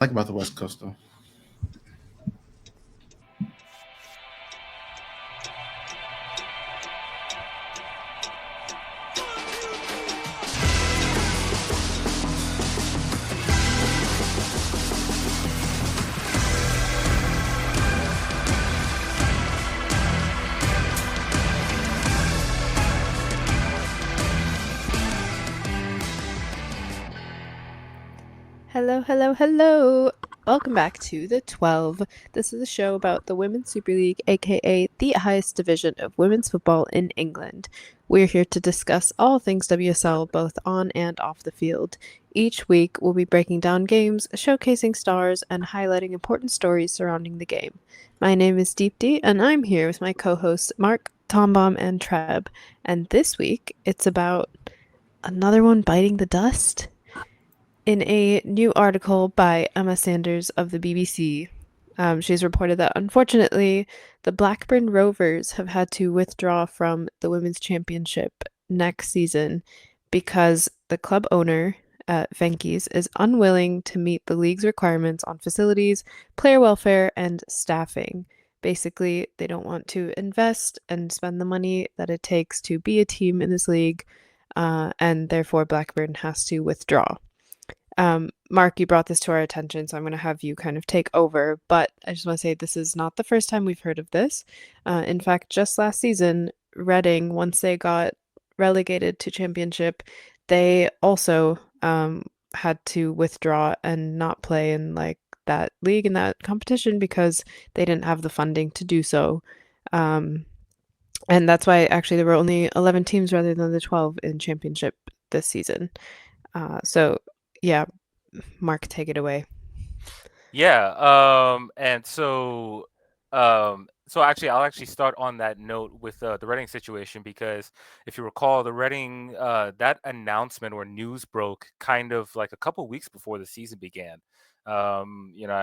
like about the West Coast though. Hello, hello, hello. Welcome back to The 12. This is a show about the Women's Super League, aka the highest division of women's football in England. We're here to discuss all things WSL, both on and off the field. Each week, we'll be breaking down games, showcasing stars, and highlighting important stories surrounding the game. My name is Deepti, and I'm here with my co hosts Mark, Tombaum, and Treb. And this week, it's about another one biting the dust. In a new article by Emma Sanders of the BBC, she's reported that unfortunately, the Blackburn Rovers have had to withdraw from the Women's Championship next season because the club owner, Venky's, is unwilling to meet the league's requirements on facilities, player welfare, and staffing. Basically, they don't want to invest and spend the money that it takes to be a team in this league, and therefore Blackburn has to withdraw. Mark, you brought this to our attention, so I'm going to have you kind of take over. But I just want to say this is not the first time we've heard of this. In fact, just last season, Reading, once they got relegated to Championship, they also had to withdraw and not play in like that league and that competition because they didn't have the funding to do so. Um, and that's why actually there were only 11 teams rather than the 12 in Championship this season. So yeah, Mark, take it away. Yeah, so actually, I'll actually start on that note with the Reading situation because if you recall, the Reading that announcement or news broke kind of like a couple weeks before the season began. I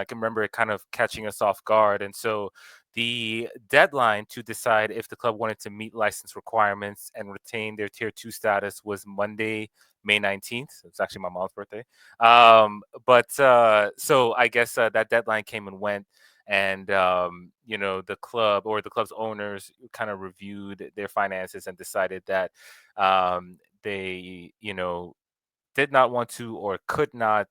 can remember it kind of catching us off guard, and so the deadline to decide if the club wanted to meet license requirements and retain their Tier 2 status was Monday, May 19th. It's actually my mom's birthday. But so I guess that deadline came and went, and the club or the club's owners kind of reviewed their finances and decided that they did not want to or could not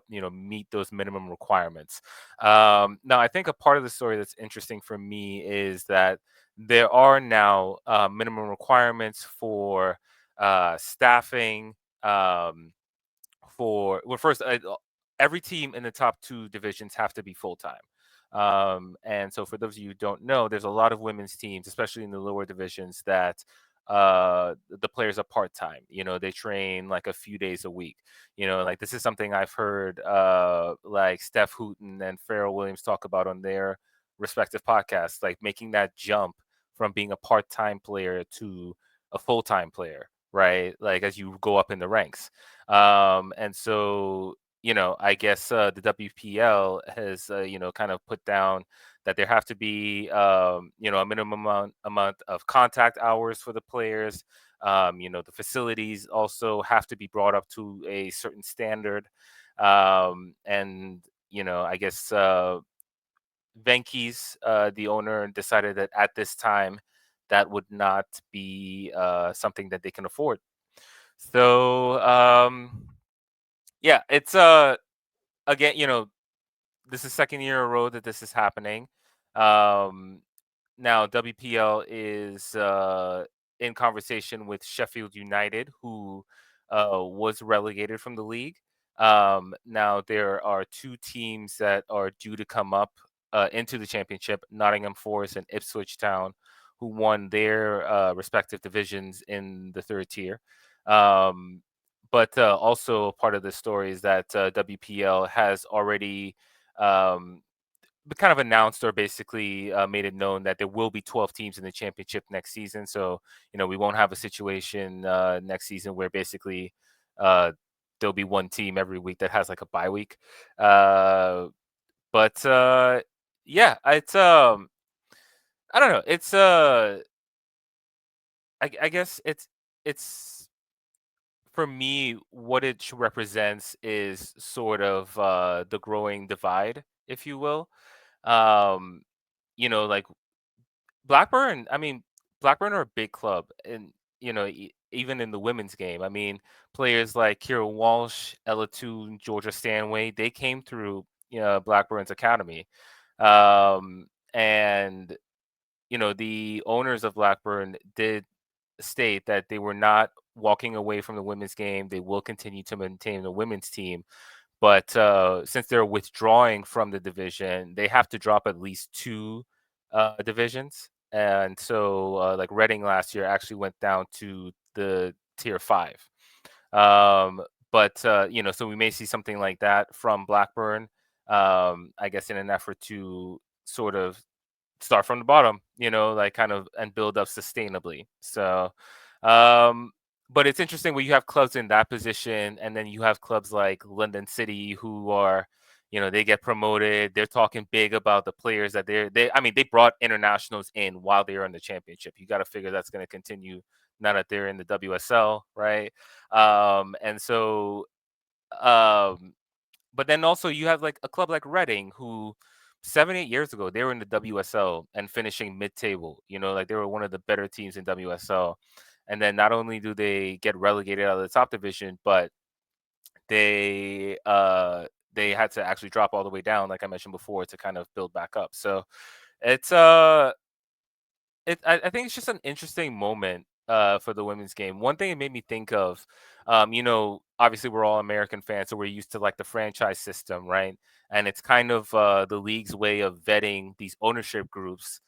meet those minimum requirements. Now I think a part of the story that's interesting for me is that there are now minimum requirements for staffing. For well, first, every team in the top two divisions have to be full time. And so, for those of you who don't know, there's a lot of women's teams, especially in the lower divisions, that the players are part time. They train like a few days a week. Like this is something I've heard like Steph Hooten and Farrell Williams talk about on their respective podcasts, like making that jump from being a part time player to a full time player, right? Like as you go up in the ranks. And so, I guess the WPL has, kind of put down that there have to be, a minimum amount of contact hours for the players. The facilities also have to be brought up to a certain standard. And, I guess Venky's, the owner, decided that at this time that would not be something that they can afford. So, yeah, it's again, this is second year in a row that this is happening. Um, Now WPL is in conversation with Sheffield United, who was relegated from the league. Now there are two teams that are due to come up into the championship: Nottingham Forest and Ipswich Town, who won their respective divisions in the third tier. Um, but also part of the story is that WPL has already um, kind of announced or basically made it known that there will be 12 teams in the championship next season. So, we won't have a situation next season where basically uh, there'll be one team every week that has like a bye week. Uh, but yeah, it's I don't know. I guess it's for me, what it represents is sort of the growing divide, if you will. Um, like Blackburn. I mean, Blackburn are a big club, and even in the women's game. I mean, players like Kira Walsh, Ella Toone, Georgia Stanway, they came through Blackburn's academy, and the owners of Blackburn did state that they were not walking away from the women's game. They will continue to maintain the women's team, but since they're withdrawing from the division, they have to drop at least two divisions. And so, like Reading last year actually went down to the tier five. Um, but so we may see something like that from Blackburn. I guess in an effort to sort of start from the bottom, like kind of and build up sustainably. So, um, but it's interesting when you have clubs in that position, and then you have clubs like London City who are, they get promoted. They're talking big about the players that I mean, they brought internationals in while they were in the championship. You got to figure that's going to continue now that they're in the WSL, right? And so, um, but then also you have like a club like Reading who 7, 8 years ago they were in the WSL and finishing mid-table. Like they were one of the better teams in WSL. And then not only do they get relegated out of the top division, but they had to actually drop all the way down, like I mentioned before, to kind of build back up. So it's I think it's just an interesting moment for the women's game. One thing it made me think of, obviously we're all American fans, so we're used to like the franchise system, right? And it's kind of the league's way of vetting these ownership groups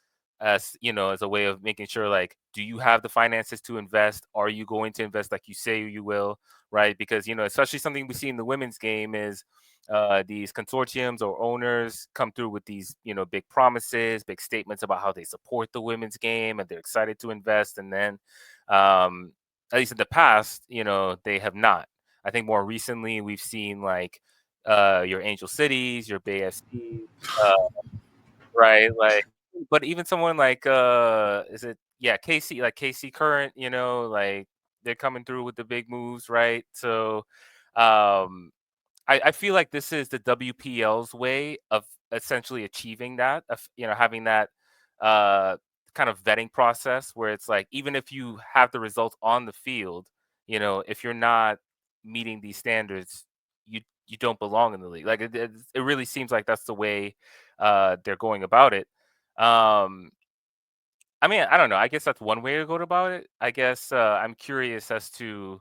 as as a way of making sure, like, do you have the finances to invest? Are you going to invest like you say you will, right? Because especially something we see in the women's game is these consortiums or owners come through with these, big promises, big statements about how they support the women's game and they're excited to invest. And then, at least in the past, they have not. I think more recently we've seen like your Angel Cities, your Bay FC, right? Like, but even someone like is it KC, like KC Current, like they're coming through with the big moves, right? So um I feel like this is the WPL's way of essentially achieving that, of having that uh, kind of vetting process where it's like even if you have the results on the field, if you're not meeting these standards, you don't belong in the league. Like it really seems like that's the way they're going about it. Um, I mean, I don't know. I guess that's one way to go about it. I guess I'm curious as to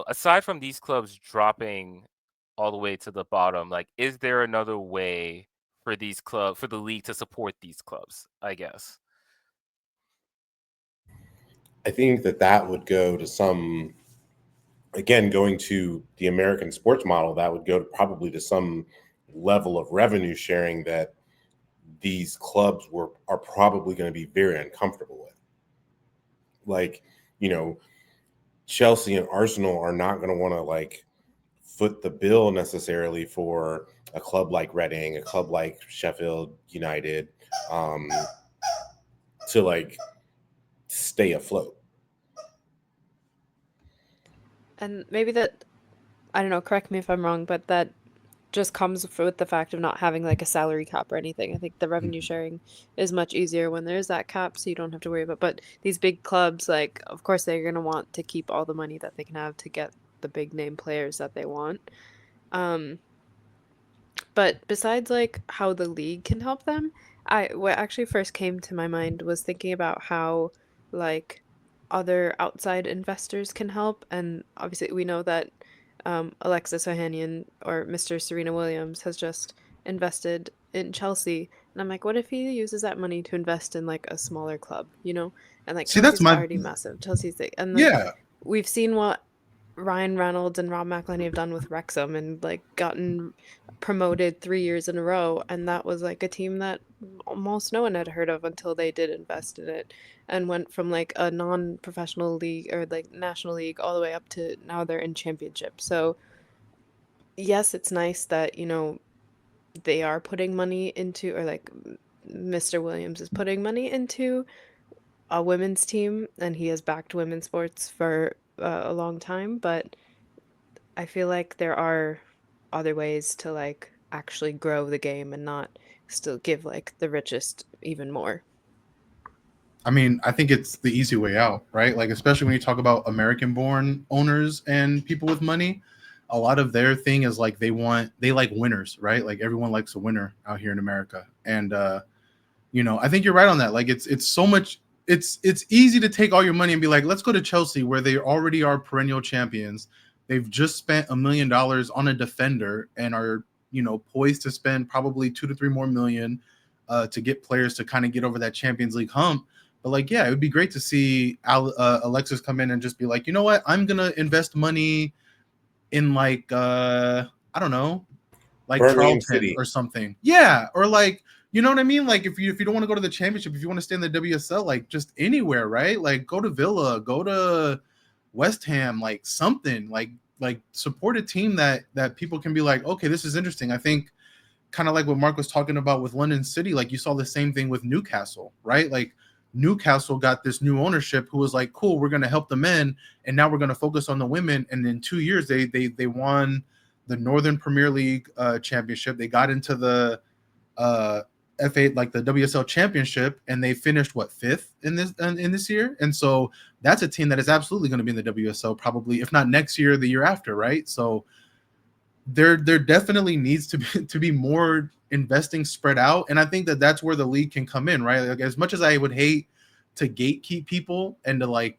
aside from these clubs dropping all the way to the bottom, like, is there another way for for the league to support these clubs? I guess. I think that would go to some, again, going to the American sports model, that would go to probably to some level of revenue sharing that these clubs are probably going to be very uncomfortable with. Like, you know, Chelsea and Arsenal are not going to want to like foot the bill necessarily for a club like Reading, a club like Sheffield United, um, to like stay afloat. And maybe that, I don't know, correct me if I'm wrong, but that just comes with the fact of not having like a salary cap or anything. I think the revenue sharing is much easier when there's that cap, so you don't have to worry about. But these big clubs, like, of course, they're gonna want to keep all the money that they can have to get the big name players that they want. Um, but besides like how the league can help them, what actually first came to my mind was thinking about how like other outside investors can help. And obviously we know that Alexis Ohanian or Mr. Serena Williams has just invested in Chelsea. And I'm like, what if he uses that money to invest in like a smaller club, you know? And like See, that's Chelsea's my already massive. Chelsea's like, and like yeah. we've seen what Ryan Reynolds and Rob McElhenney have done with Wrexham and like gotten promoted 3 years in a row, and that was like a team that almost no one had heard of until they did invest in it, and went from like a non-professional league or like national league all the way up to now they're in championship. So yes, it's nice that they are putting money into, or like Mr. Williams is putting money into a women's team, and he has backed women's sports for a long time, but I feel like there are other ways to like actually grow the game and not still give like the richest even more. I mean, I think it's the easy way out, right? Like, especially when you talk about American born owners and people with money, a lot of their thing is like they like winners, right? Like everyone likes a winner out here in America. And I think you're right on that. Like it's so much it's easy to take all your money and be like, let's go to Chelsea where they already are perennial champions. They've just spent $1 million on a defender and are, poised to spend probably 2 to 3 more million to get players to kind of get over that Champions League hump. But like, yeah, it would be great to see Alexis come in and just be like, you know what, I'm gonna invest money in like I don't know, like Birmingham Charlton City. or something. Yeah, or like, you know what I mean? Like if you don't want to go to the championship, if you want to stay in the WSL, like just anywhere, right? Like go to Villa, go to West Ham, like something, like support a team that people can be like, okay, this is interesting. I think kind of like what Mark was talking about with London City, like you saw the same thing with Newcastle, right? Like Newcastle got this new ownership who was like, cool, we're going to help the men, and now we're going to focus on the women. And in 2 years, they won the Northern Premier League championship. They got into the FA, like the WSL championship, and they finished fifth in this year. And so that's a team that is absolutely going to be in the WSL, probably if not next year, the year after, right? So there definitely needs to be more investing spread out, and I think that's where the league can come in, right? Like as much as I would hate to gatekeep people and to like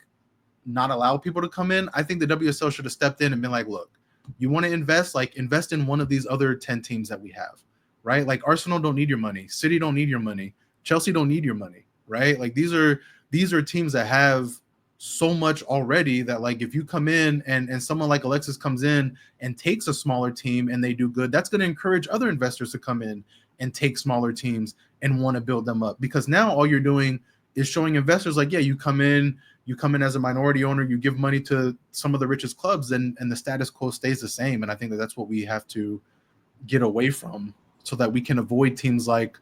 not allow people to come in, I think the WSL should have stepped in and been like, look, you want to invest, like invest in one of these other 10 teams that we have, right? Like Arsenal don't need your money, City don't need your money, Chelsea don't need your money, right? Like these are teams that have so much already that like if you come in and someone like Alexis comes in and takes a smaller team and they do good, that's going to encourage other investors to come in and take smaller teams and want to build them up, because now all you're doing is showing investors like, yeah, you come in as a minority owner, you give money to some of the richest clubs, and the status quo stays the same. And I think that's what we have to get away from so that we can avoid teams like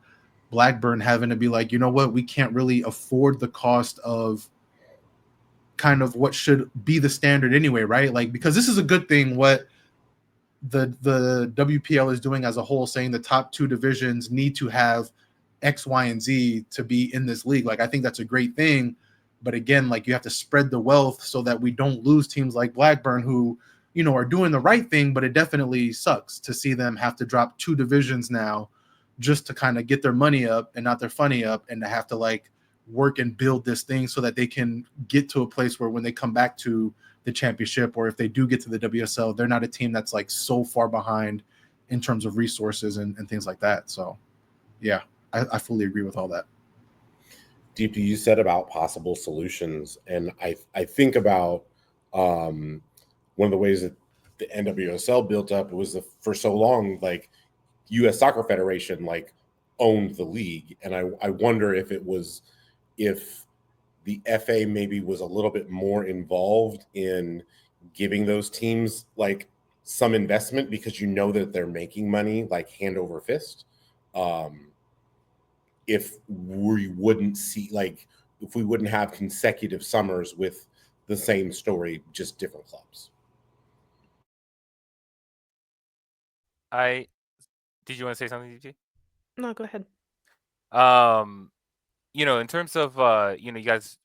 Blackburn having to be like, you know what, we can't really afford the cost of kind of what should be the standard anyway, right? Like, because this is a good thing what the WPL is doing as a whole, saying the top two divisions need to have X, Y, and Z to be in this league. Like, I think that's a great thing. But again, like you have to spread the wealth so that we don't lose teams like Blackburn who, are doing the right thing, but it definitely sucks to see them have to drop 2 divisions now just to kind of get their money up and not their funny up, and to have to like work and build this thing so that they can get to a place where when they come back to the championship, or if they do get to the WSL, they're not a team that's like so far behind in terms of resources and things like that. So yeah, I fully agree with all that. Deepti, you said about possible solutions, and I think about one of the ways that the NWSL built up was for so long, like U.S. Soccer Federation like owned the league, and I wonder if the FA maybe was a little bit more involved in giving those teams like some investment, because that they're making money like hand over fist. If we wouldn't have consecutive summers with the same story, just different clubs. Did you want to say something, DG? No, go ahead. In terms of you guys,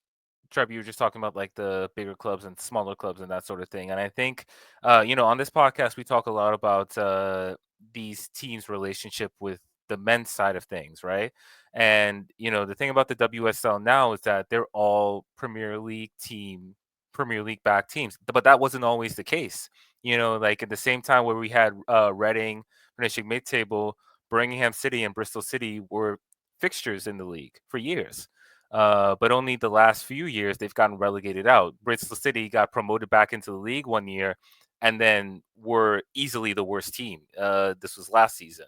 Trevor, you were just talking about like the bigger clubs and smaller clubs and that sort of thing. And I think on this podcast we talk a lot about these teams' relationship with the men's side of things, right? And the thing about the WSL now is that they're all Premier League backed teams, but that wasn't always the case. Like at the same time where we had Reading finishing mid-table, Birmingham City and Bristol City were fixtures in the league for years. But only the last few years they've gotten relegated out. Bristol City got promoted back into the league one year, and then were easily the worst team. This was last season,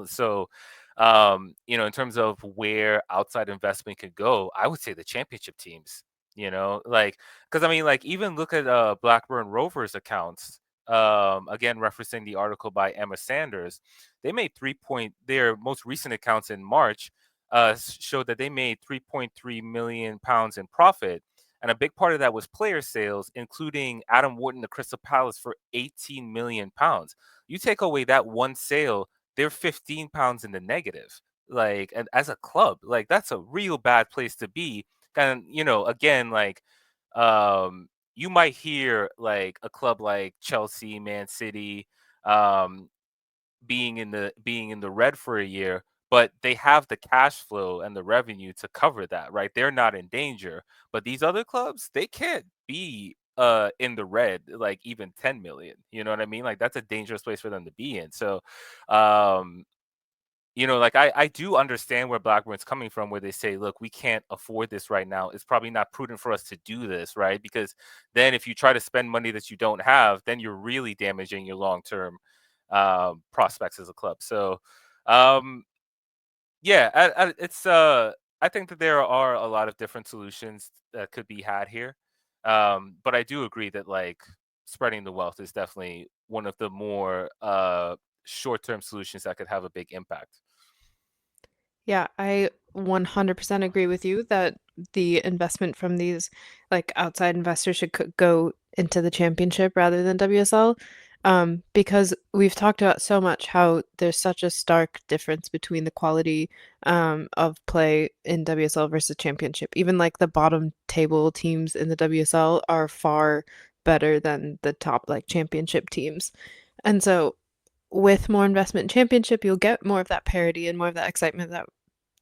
So, in terms of where outside investment could go, I would say the championship teams. Because I mean, like even look at Blackburn Rovers accounts. Again, referencing the article by Emma Sanders, they made their most recent accounts in March showed that they made £3.3 million in profit, And a big part of that was player sales, including Adam Wharton to Crystal Palace for £18 million. You take away that one sale, they're £15 in the negative. Like, and as a club, like that's a real bad place to be. And again, like, you might hear like a club like Chelsea, Man City, um, being in the red for a year, but they have the cash flow and the revenue to cover that, right? They're not in danger. But these other clubs, they can't be in the red like even 10 million. You know what I mean? Like that's a dangerous place for them to be in. So um like I do understand where Blackburn's coming from, where they say, look, we can't afford this right now. It's probably not prudent for us to do this, right? Because then if you try to spend money that you don't have, then you're really damaging your long-term prospects as a club. So um, yeah, I think that there are a lot of different solutions that could be had here. But I do agree that like spreading the wealth is definitely one of the more short-term solutions that could have a big impact. Yeah, I 100% agree with you that the investment from these like outside investors should go into the championship rather than WSL. Because we've talked about so much how there's such a stark difference between the quality of play in WSL versus championship. Even like the bottom table teams in the WSL are far better than the top like championship teams. And so with more investment in championship, you'll get more of that parity and more of that excitement that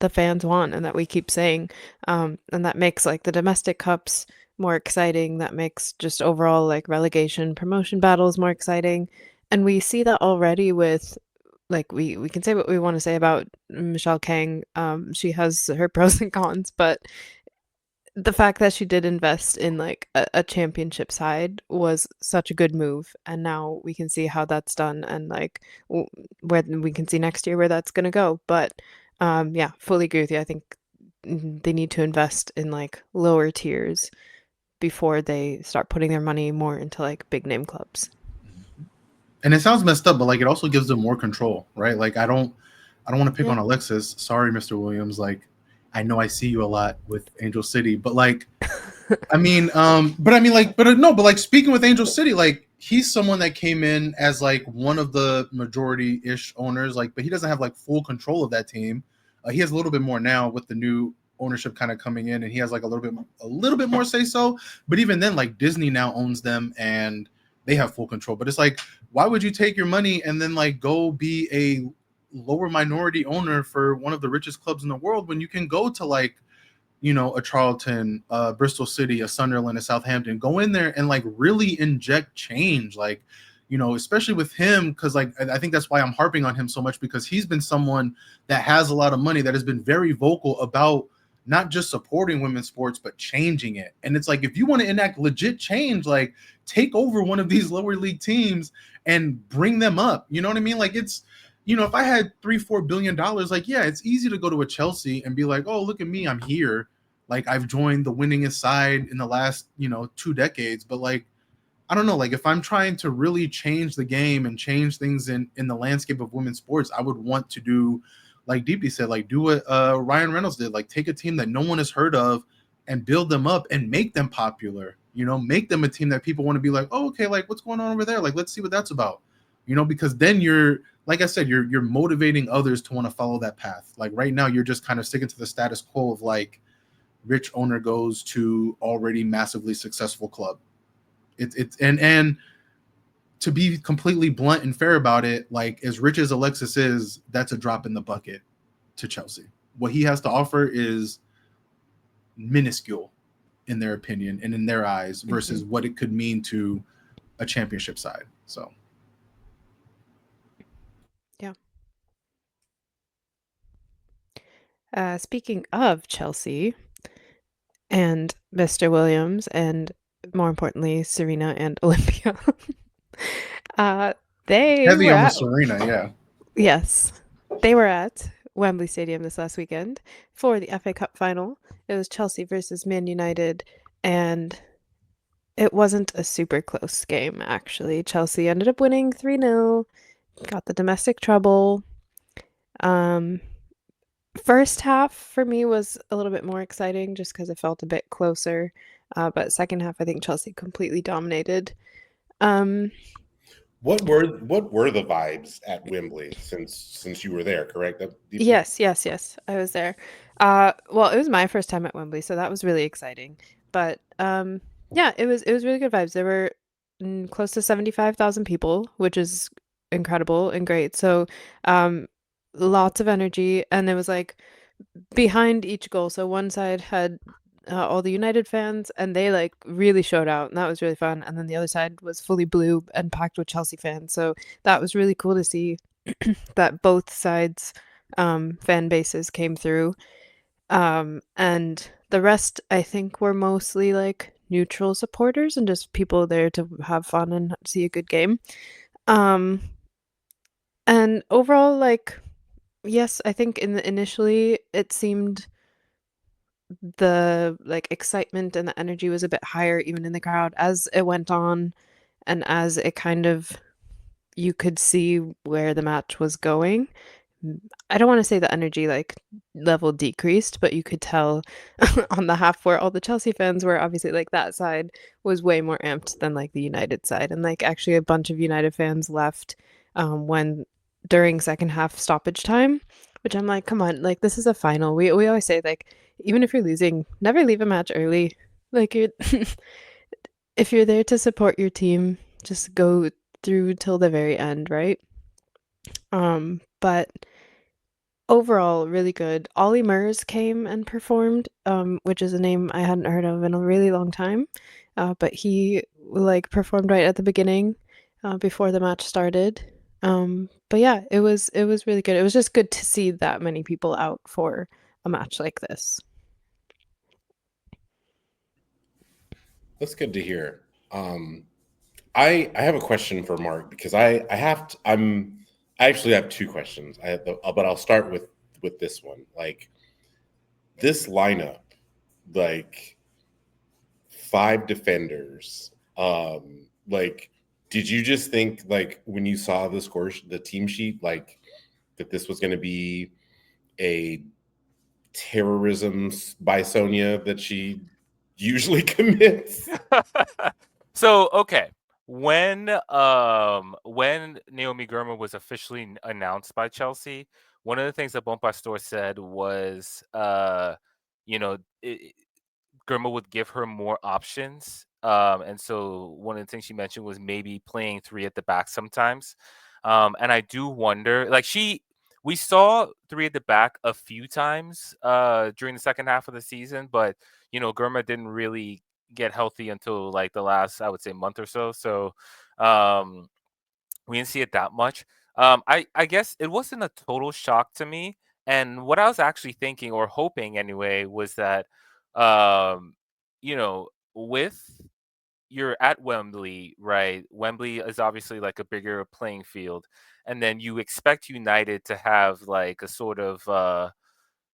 the fans want and that we keep saying. And that makes like the domestic cups more exciting. That makes just overall like relegation promotion battles more exciting. And we see that already with like we can say what we want to say about Michelle Kang. She has her pros and cons, but the fact that she did invest in like a championship side was such a good move, and now we can see how that's done and like where we can see next year where that's going to go. But yeah, fully agree with you. I think they need to invest in like lower tiers before they start putting their money more into like big name clubs. And it sounds messed up, but like it also gives them more control, right? Like I don't want to pick on Alexis. Sorry, Mr. Williams. Like I know I see you a lot with Angel City, but like but speaking with Angel City, like he's someone that came in as like one of the majority-ish owners, like, but he doesn't have like full control of that team. He has a little bit more now with the new ownership kind of coming in, and he has like a little bit more say so. But even then, like Disney now owns them and they have full control. But it's like, why would you take your money and then like go be a lower minority owner for one of the richest clubs in the world when you can go to like, a Charlton, Bristol City, a Sunderland, a Southampton, go in there and like really inject change, like, especially with him, because like I think that's why I'm harping on him so much, because he's been someone that has a lot of money that has been very vocal about not just supporting women's sports but changing it. And it's like, if you want to enact legit change, like take over one of these lower league teams and bring them up. You know what I mean? Like it's, if I had $3-4 billion, like, yeah, it's easy to go to a Chelsea and be like, oh, look at me, I'm here. Like I've joined the winningest side in the last, 2 decades. But like, I don't know, like if I'm trying to really change the game and change things in the landscape of women's sports, I would want to do, like Deeply said, like do what Ryan Reynolds did, like take a team that no one has heard of and build them up and make them popular, make them a team that people want to be like, oh, okay, like what's going on over there? Like, let's see what that's about, because then you're, like I said, you're motivating others to want to follow that path. Like right now, you're just kind of sticking to the status quo of like rich owner goes to already massively successful club. And to be completely blunt and fair about it, like as rich as Alexis is, that's a drop in the bucket to Chelsea. What he has to offer is minuscule in their opinion and in their eyes versus what it could mean to a championship side. So. Speaking of Chelsea and Mr. Williams, and more importantly, Serena and Olympia, they heavy were on the at, Serena, yeah. Yes, they were at Wembley Stadium this last weekend for the FA Cup final. It was Chelsea versus Man United, and it wasn't a super close game, actually. Chelsea ended up winning 3-0, got the domestic treble. First half for me was a little bit more exciting just because it felt a bit closer. But second half, I think Chelsea completely dominated. Um, What were the vibes at Wembley since you were there? Correct, Deepti? yes, I was there. Well, it was my first time at Wembley, so that was really exciting. But yeah, it was really good vibes. There were close to 75,000 people, which is incredible and great. So um, lots of energy, and it was like behind each goal. So one side had all the United fans, and they like really showed out, and that was really fun. And then the other side was fully blue and packed with Chelsea fans. So that was really cool to see that both sides fan bases came through. And the rest, I think, were mostly like neutral supporters and just people there to have fun and see a good game. Um, and overall, like, yes, I think initially it seemed the like excitement and the energy was a bit higher even in the crowd as it went on and as it kind of you could see where the match was going. I don't want to say the energy like level decreased, but you could tell on the half where all the Chelsea fans were obviously like that side was way more amped than like the United side. And like actually a bunch of United fans left when during second half stoppage time, which I'm like, come on, like this is a final. We always say like even if you're losing, never leave a match early. Like you're if you're there to support your team, just go through till the very end, right? But overall, really good. Ollie Murs came and performed, which is a name I hadn't heard of in a really long time. But he like performed right at the beginning, before the match started. But yeah, it was really good. It was just good to see that many people out for a match like this. That's good to hear. I have a question for Mark because I actually have two questions. But I'll start with this one. Like this lineup, like five defenders. Like, did you just think like when you saw the team sheet, like that this was going to be a terrorism by Sonia that she usually commits? So okay, when Naomi Gurma was officially announced by Chelsea, one of the things that Bon Pastor said was, you know, Gurma would give her more options. And so one of the things she mentioned was maybe playing three at the back sometimes. And I do wonder, like we saw three at the back a few times during the second half of the season, but Gurma didn't really get healthy until like the last, I would say, month or so. So um, we didn't see it that much. I guess it wasn't a total shock to me. And what I was actually thinking or hoping anyway was that, um, with you're at Wembley, right? Wembley is obviously like a bigger playing field. And then you expect United to have like a sort of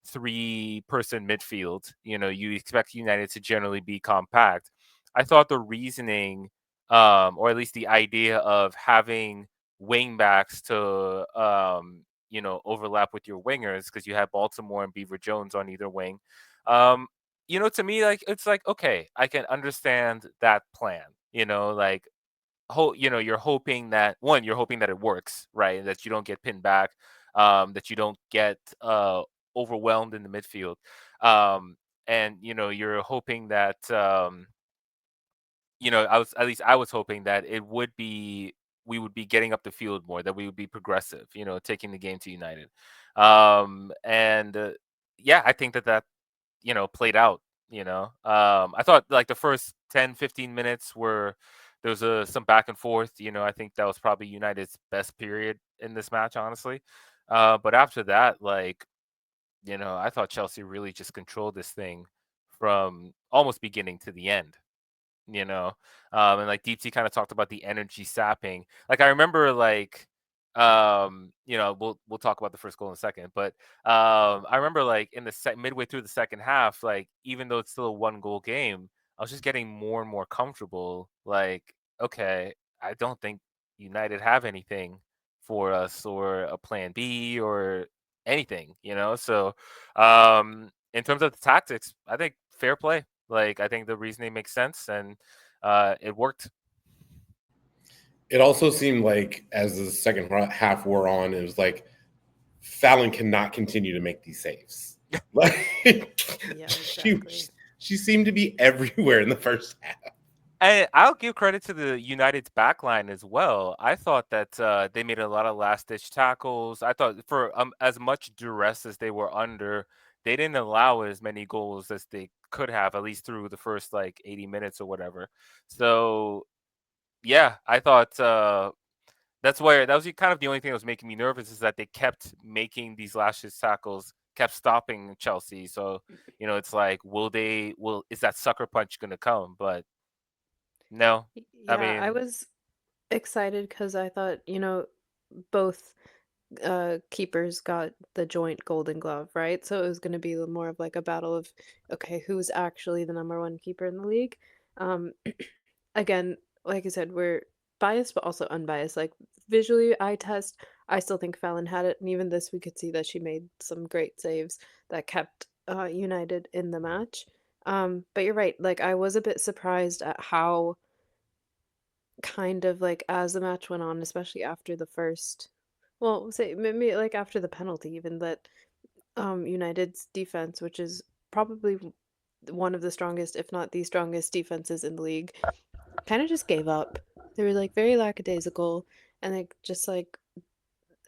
three-person midfield. You expect United to generally be compact. I thought the reasoning, or at least the idea of having wing backs to, overlap with your wingers because you have Baltimore and Beaver Jones on either wing. Um, to me, like it's like okay, I can understand that plan. Like you're hoping that you're hoping that it works, right? That you don't get pinned back, that you don't get overwhelmed in the midfield. Um, and you're hoping that I was hoping that we would be getting up the field more, that we would be progressive, taking the game to United. And yeah, I think that played out. I thought like the first 10-15 minutes were there was some back and forth. I think that was probably United's best period in this match, honestly. But after that, like I thought Chelsea really just controlled this thing from almost beginning to the end. And like Deepsy kind of talked about the energy sapping. Like I remember, like we'll talk about the first goal in a second, but I remember like in the midway through the second half, like even though it's still a 1-goal game, I was just getting more and more comfortable. Like, okay, I don't think United have anything for us or a plan B or anything. So in terms of the tactics, I think fair play. Like, I think the reasoning makes sense, and it worked. It also seemed like as the second half wore on, it was like Fallon cannot continue to make these saves. Like Yeah, she exactly. she seemed to be everywhere in the first half. And I'll give credit to the United's backline as well. I thought that they made a lot of last-ditch tackles. I thought for as much duress as they were under, they didn't allow as many goals as they could have, at least through the first like 80 minutes or whatever. So yeah, I thought that's where that was kind of the only thing that was making me nervous, is that they kept making these last-ditch tackles, kept stopping Chelsea. So it's like, will is that sucker punch going to come? But no, I Yeah, I mean, was excited because I thought, both keepers got the joint Golden Glove, right? So it was going to be more of like a battle of, okay, who's actually the number one keeper in the league? Um, again, like I said, we're biased but also unbiased. Like visually, eye test, I still think Fallon had it, and even this, we could see that she made some great saves that kept United in the match. But you're right. Like I was a bit surprised at how kind of like as the match went on, especially after the first, well, say maybe like after the penalty, even that United's defense, which is probably one of the strongest, if not the strongest defenses in the league, kind of just gave up. They were like very lackadaisical, and like just like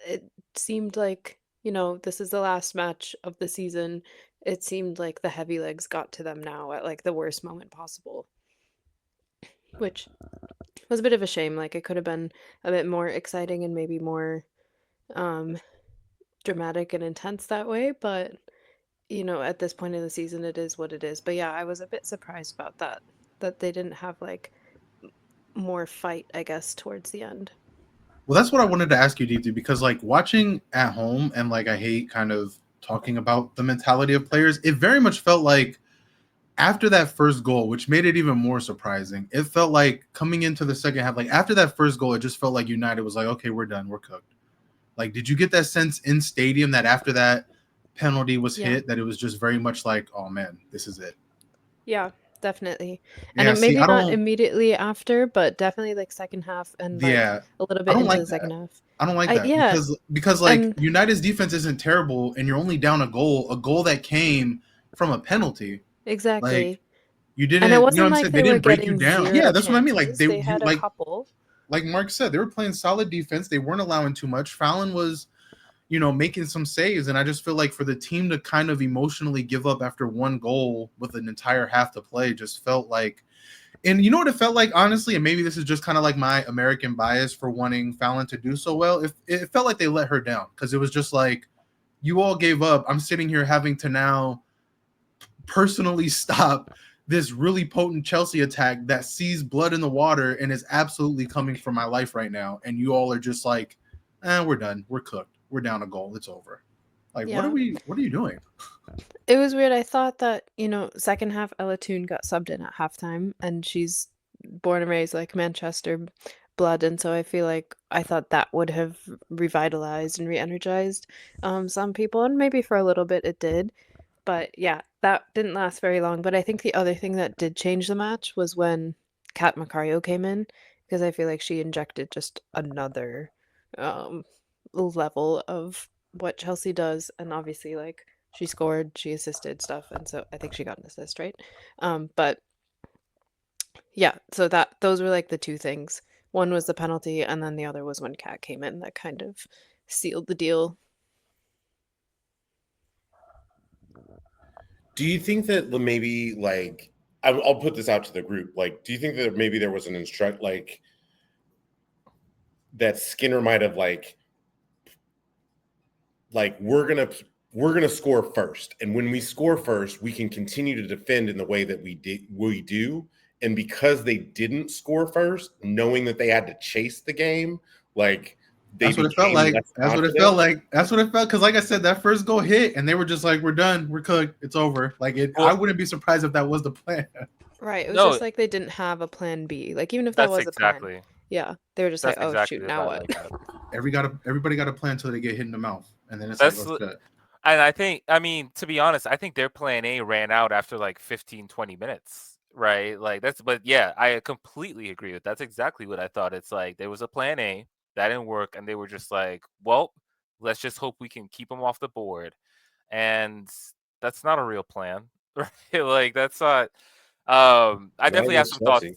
it seemed like, this is the last match of the season. It seemed like the heavy legs got to them now at like the worst moment possible, which was a bit of a shame. Like it could have been a bit more exciting and maybe more um dramatic and intense that way, but at this point in the season it is what it is. But yeah, I was a bit surprised about that they didn't have like more fight, I guess, towards the end. Well, that's what I wanted to ask you, Deepti, because like watching at home, and like I hate kind of talking about the mentality of players, it very much felt like after that first goal, which made it even more surprising, it felt like coming into the second half, like after that first goal, it just felt like United was like, okay, we're done, we're cooked. Like, did you get that sense in stadium that after that penalty was Yeah. hit, that it was just very much like, oh man, this is it? Yeah, definitely. And Yeah, see, maybe I not don't, immediately after, but definitely like second half and like yeah, a little I bit don't into like the second that. half. I don't like that Yeah, because like and United's defense isn't terrible, and you're only down a goal that came from a penalty. Like exactly. you And it didn't, you know what wasn't I'm like saying? They they were didn't break you getting down. Yeah, zero that's what I mean. Like chances. They had a couple. like Mark said, they were playing solid defense. They weren't allowing too much. Fallon was, making some saves, and I just feel like for the team to kind of emotionally give up after one goal with an entire half to play just felt like. And you know what it felt like, honestly, and maybe this is just kind of like my American bias for wanting Fallon to do so well. It felt like they let her down, because it was just like, you all gave up. I'm sitting here having to now personally stop this really potent Chelsea attack that sees blood in the water and is absolutely coming for my life right now. And you all are just like, we're done. We're cooked. We're down a goal. It's over. Like, what Yeah. are you doing? It was weird. I thought that, second half Ella Toon got subbed in at halftime, and she's born and raised like Manchester blood, and so I thought that would have revitalized and re-energized some people, and maybe for a little bit it did. But yeah, that didn't last very long. But I think the other thing that did change the match was when Kat Macario came in, because I feel like she injected just another level of what Chelsea does, and obviously like she scored, she assisted stuff, and so I think she got an assist, right? But yeah, so those were like the two things. One was the penalty, and then the other was when Kat came in that kind of sealed the deal. Do you think that maybe like I'll put this out to the group? Like, do you think that maybe there was an instruct like that Skinner might have like we're gonna score first, and when we score first, we can continue to defend in the way that we do. And because they didn't score first, knowing that they had to chase the game, like That's what it felt like. That's what it felt like. That's what it felt. Because, like I said, that first goal hit, and they were just like, "We're done. We're cooked. It's over." Like it. Well, I wouldn't be surprised if that was the plan. Right. It was no, just like they didn't have a plan B. Like even if that that's was a plan, exactly yeah, they were just like, that's oh exactly shoot, the now vibe what? I got. Everybody got a plan until they get hit in the mouth, and then it's That's like, oh shit. And I think, I mean, to be honest, I think their plan A ran out after like 15, 20 minutes, right? Like but yeah, I completely agree with that's exactly what I thought. It's like there was a plan A that didn't work, and they were just like, well, let's just hope we can keep them off the board. And that's not a real plan, right? Like that's not. I Not definitely have against some thoughts. Chelsea.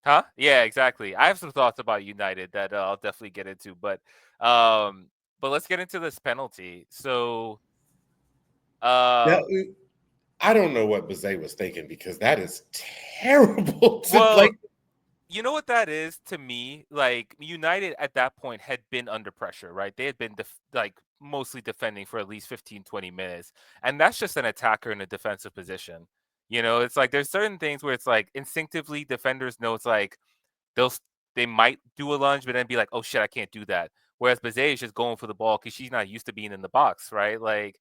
Huh? Yeah, exactly. I have some thoughts about United that I'll definitely get into, um, but let's get into this penalty. So, Yeah, uh, I don't know what Bazet was thinking because that is terrible to well, like. you know what that is to me? Like United at that point had been under pressure, right? They had been like mostly defending for at least 15, 20 minutes. And that's just an attacker in a defensive position. It's like there's certain things where it's like instinctively defenders know it's like they'll they might do a lunge, but then be like, oh shit, I can't do that. Whereas Bazet is just going for the ball because she's not used to being in the box, right? Like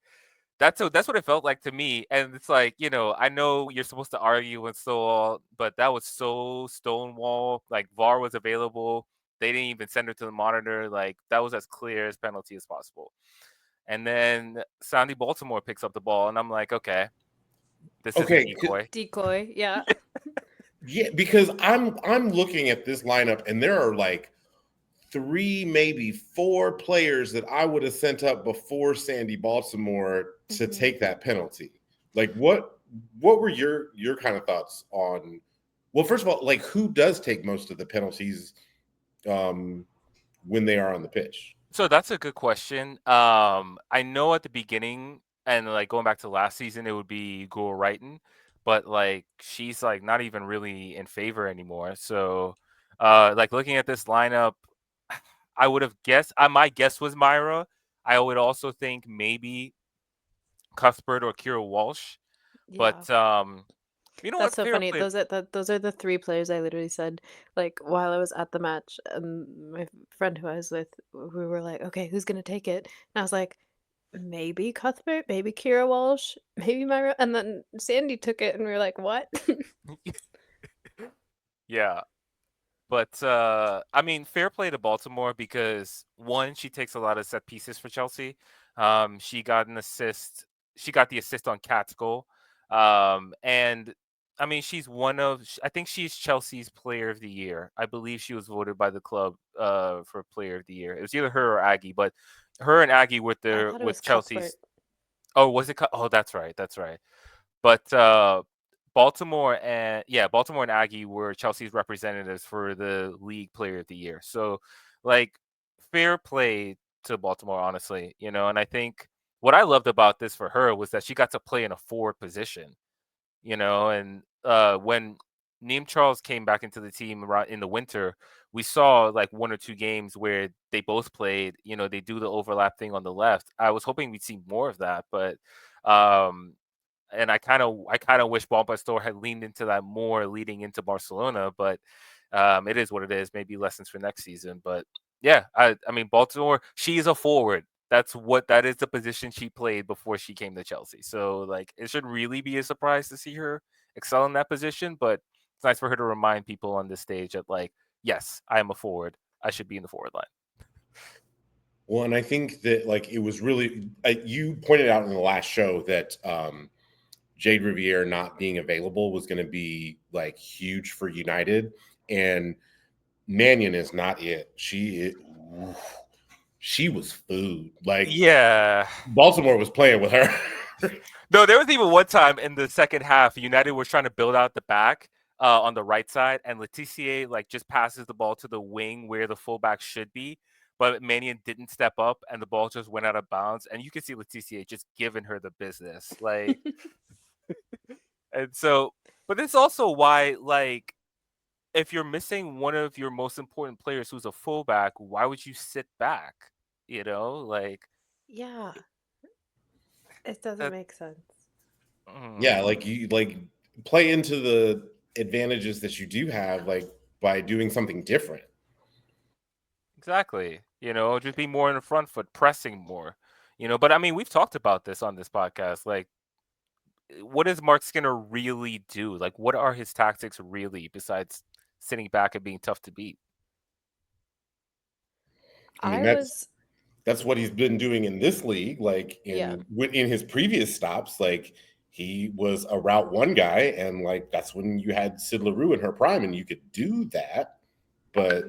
that's what it felt like to me. And it's like, I know you're supposed to argue and so all, but that was so stonewall. Like VAR was available. They didn't even send her to the monitor. Like that was as clear as penalty as possible. And then Sandy Baltimore picks up the ball, and I'm like, okay, this is a Okay, decoy. Decoy, yeah. yeah, because I'm looking at this lineup and there are like 3, maybe 4 players that I would have sent up before Sandy Baltimore to Mhm. take that penalty. Like what were your kind of thoughts on, well, first of all, like who does take most of the penalties um when they are on the pitch? So that's a good question. I know at the beginning and like going back to last season, it would be Gul Wrighton, but like she's like not even really in favor anymore. So, like looking at this lineup, I would have guessed. My guess was Myra. I would also think maybe Cuthbert or Kira Walsh, Yeah. but you know That's what? so Fair funny. play. Those are the three players I literally said like while I was at the match, and my friend who I was with, we were like, okay, who's gonna take it? And I was like, maybe Cuthbert, maybe Kira Walsh, maybe Myra, and then Sandy took it, and we were like, what? Yeah. But I mean, fair play to Baltimore because one, she takes a lot of set pieces for Chelsea. She got an assist. She got the assist on Cat's goal. And I mean, she's I think she's Chelsea's Player of the Year. I believe she was voted by the club for Player of the Year. It was either her or Aggie, but her and Aggie I thought it was with Cuthbert. Chelsea's. Oh, was it? Oh, that's right. That's right. But Baltimore and Aggie were Chelsea's representatives for the league player of the year. So like fair play to Baltimore, honestly, and I think what I loved about this for her was that she got to play in a forward position, and when Neem Charles came back into the team in the winter, we saw like 1 or 2 games where they both played, they do the overlap thing on the left. I was hoping we'd see more of that, but um and I kind of wish Paul Pastore had leaned into that more leading into Barcelona, but it is what it is. Maybe lessons for next season, but yeah, I mean Baltimore, she's a forward. That is the position she played before she came to Chelsea. So like it should really be a surprise to see her excel in that position, but it's nice for her to remind people on this stage that like, yes, I am a forward. I should be in the forward line. Well, and I think that like it was really you pointed out in the last show that Jade Riviere not being available was going to be like huge for United, and Mannion is not it. She was food. Like Yeah. Baltimore was playing with her. No, there was even one time in the second half, United was trying to build out the back on the right side, and Letitia like just passes the ball to the wing where the fullback should be, but Mannion didn't step up, and the ball just went out of bounds, and you can see Letitia just giving her the business, like, and so, but it's also why, like, if you're missing one of your most important players who's a fullback, why would you sit back? Like Yeah, it doesn't that. make sense. Yeah, mm. like you like play into the advantages that you do have, like by doing something different. Exactly. Just be more in the front foot, pressing more. But I mean, we've talked about this on this podcast. Like, what does Mark Skinner really do? Like, what are his tactics really besides sitting back and being tough to beat? I mean, I that's was that's what he's been doing in this league. Like Yeah. in his previous stops, like he was a route one guy, and like that's when you had Sid LaRue in her prime, and you could do that. But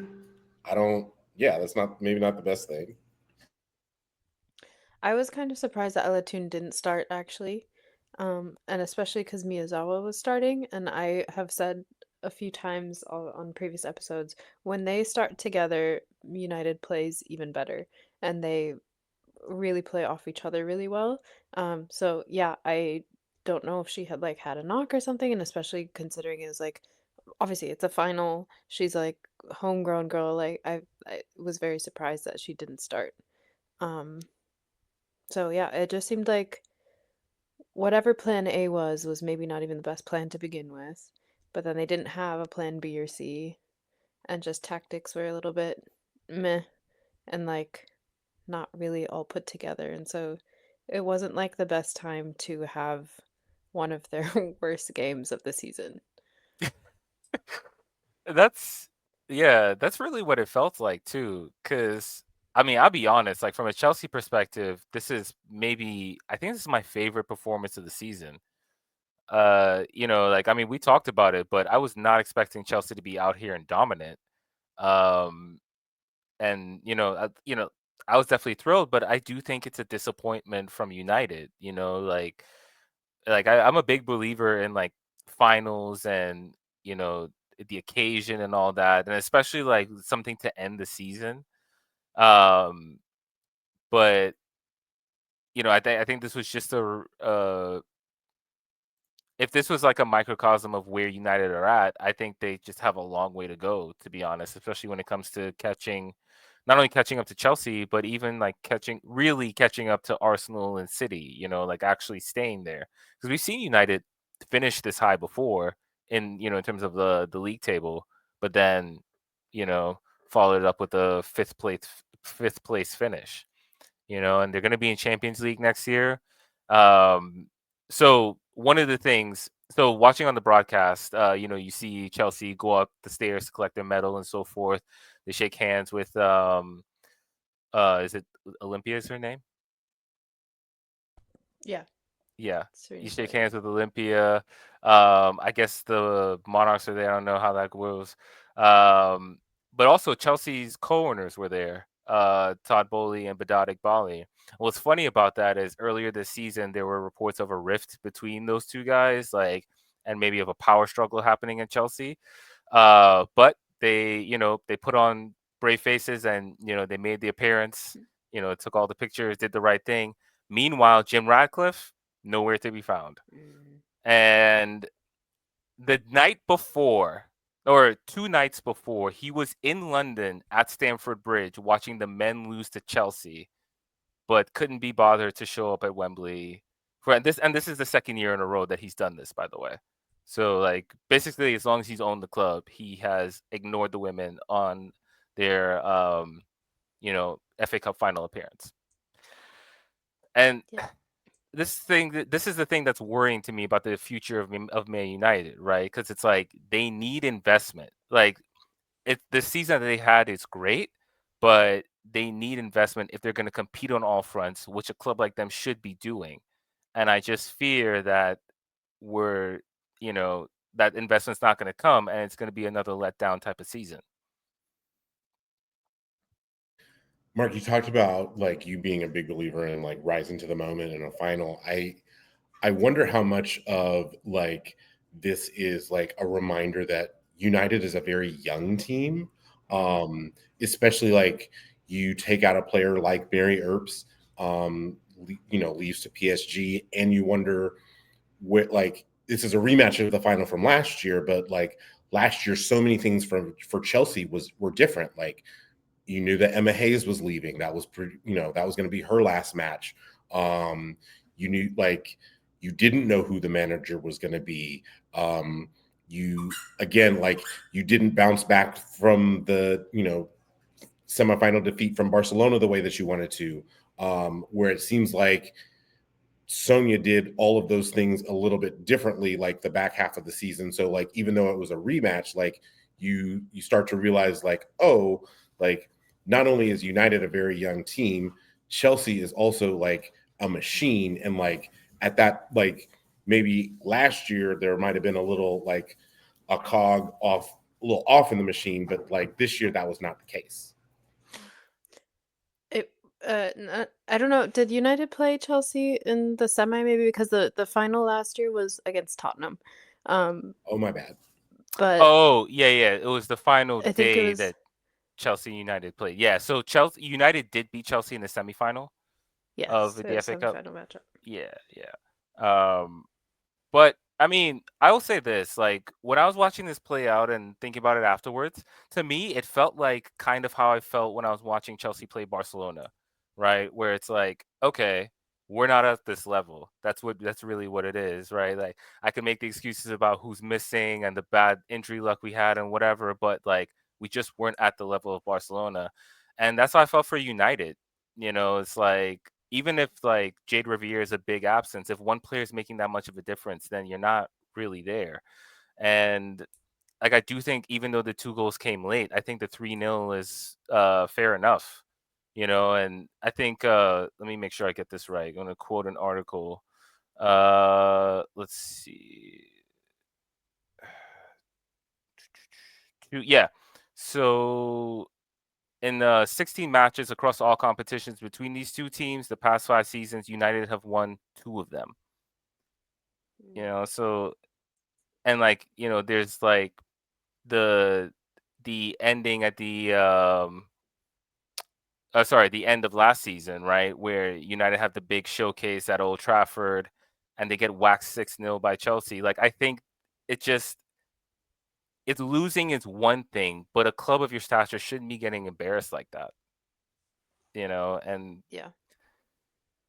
I don't. Yeah, that's maybe not the best thing. I was kind of surprised that Elatun didn't start actually. And especially because Miyazawa was starting, and I have said a few times on previous episodes, when they start together, United plays even better, and they really play off each other really well. So yeah, I don't know if she had like had a knock or something, and especially considering it was like obviously it's a final. She's like homegrown girl. Like I was very surprised that she didn't start. Um, so yeah, it just seemed like whatever plan A was maybe not even the best plan to begin with. But then they didn't have a plan B or C, and just tactics were a little bit meh and like not really all put together. And so it wasn't like the best time to have one of their worst games of the season. That's yeah, that's really what it felt like too. Cause I mean, I'll be honest, like from a Chelsea perspective, this is maybe I think this is my favorite performance of the season. Like I mean, we talked about it, but I was not expecting Chelsea to be out here and dominant. Um, and I was definitely thrilled, but I do think it's a disappointment from United. I'm a big believer in like finals and you know the occasion and all that, and especially like something to end the season. Um, but I think this was just if this was like a microcosm of where United are at, I think they just have a long way to go, to be honest, especially when it comes to not only catching up to Chelsea, but even like really catching up to Arsenal and City, like actually staying there. Because we've seen United finish this high before in terms of the league table, but then, you know, followed it up with a fifth place finish, and they're going to be in Champions League next year. So one of the things, so watching on the broadcast, you see Chelsea go up the stairs to collect their medal and so forth. They shake hands with, is it Olympia is her name? Yeah. Yeah. Serena You shake Williams. hands with Olympia. I guess the Monarchs are there. I don't know how that goes. But also Chelsea's co-owners were there, Todd Bowley and Bedat Iqbali. What's funny about that is earlier this season there were reports of a rift between those two guys, like, and maybe of a power struggle happening in Chelsea. But they put on brave faces and they made the appearance. Took all the pictures, did the right thing. Meanwhile, Jim Radcliffe nowhere to be found. And the night before, or 2 nights before, he was in London at Stamford Bridge watching the men lose to Chelsea, but couldn't be bothered to show up at Wembley for this. And this is the second year in a row that he's done this, by the way. So, like, basically, as long as he's owned the club, he has ignored the women on their, FA Cup final appearance. And Yeah. this is the thing that's worrying to me about the future of Man United, right? Because it's like they need investment. Like the season that they had is great, but they need investment if they're going to compete on all fronts, which a club like them should be doing. And I just fear that we're, that investment's not going to come, and it's going to be another letdown type of season. Mark, you talked about like you being a big believer in like rising to the moment in a final. I wonder how much of like this is like a reminder that United is a very young team. Especially like you take out a player like Barry Earps, leaves to PSG, and you wonder what, like, this is a rematch of the final from last year, but like last year, so many things for Chelsea were different. Like you knew that Emma Hayes was leaving. That was that was going to be her last match. You knew, like, you didn't know who the manager was going to be. You again, like, you didn't bounce back from the semifinal defeat from Barcelona the way that you wanted to. Where it seems like Sonia did all of those things a little bit differently, like the back half of the season. So like, even though it was a rematch, like you start to realize like, oh, like not only is United a very young team, Chelsea is also like a machine, and like at that, like maybe last year there might have been a little like a cog off, a little off in the machine, but like this year that was not the case. It I don't know. Did United play Chelsea in the semi maybe because the final last year was against Tottenham. Oh, my bad. But Oh, yeah, yeah. It was the final I think it day was that Chelsea United played. Yeah, so Chelsea United did beat Chelsea in the semifinal of yes, it the was FA Cup. semifinal matchup. Yeah, yeah. But I mean, I will say this, like when I was watching this play out and thinking about it afterwards, to me it felt like kind of how I felt when I was watching Chelsea play Barcelona, right? Where it's like, okay, we're not at this level. That's really what it is, right? Like I can make the excuses about who's missing and the bad injury luck we had and whatever, but like we just weren't at the level of Barcelona. And that's how I felt for United. It's like even if like Jade Riviere is a big absence, if one player is making that much of a difference, then you're not really there. And like I do think even though the 2 goals came late, I think the 3-0 is fair enough. And I think let me make sure I get this right. I'm gonna quote an article. Let's see. Yeah. So in the 16 matches across all competitions between these two teams, the past 5 seasons, United have won 2 of them. So and like, there's like the ending at the end of last season, right? Where United have the big showcase at Old Trafford and they get waxed 6-0 by Chelsea. Like I think it just it's losing is one thing, but a club of your stature shouldn't be getting embarrassed like that. And Yeah.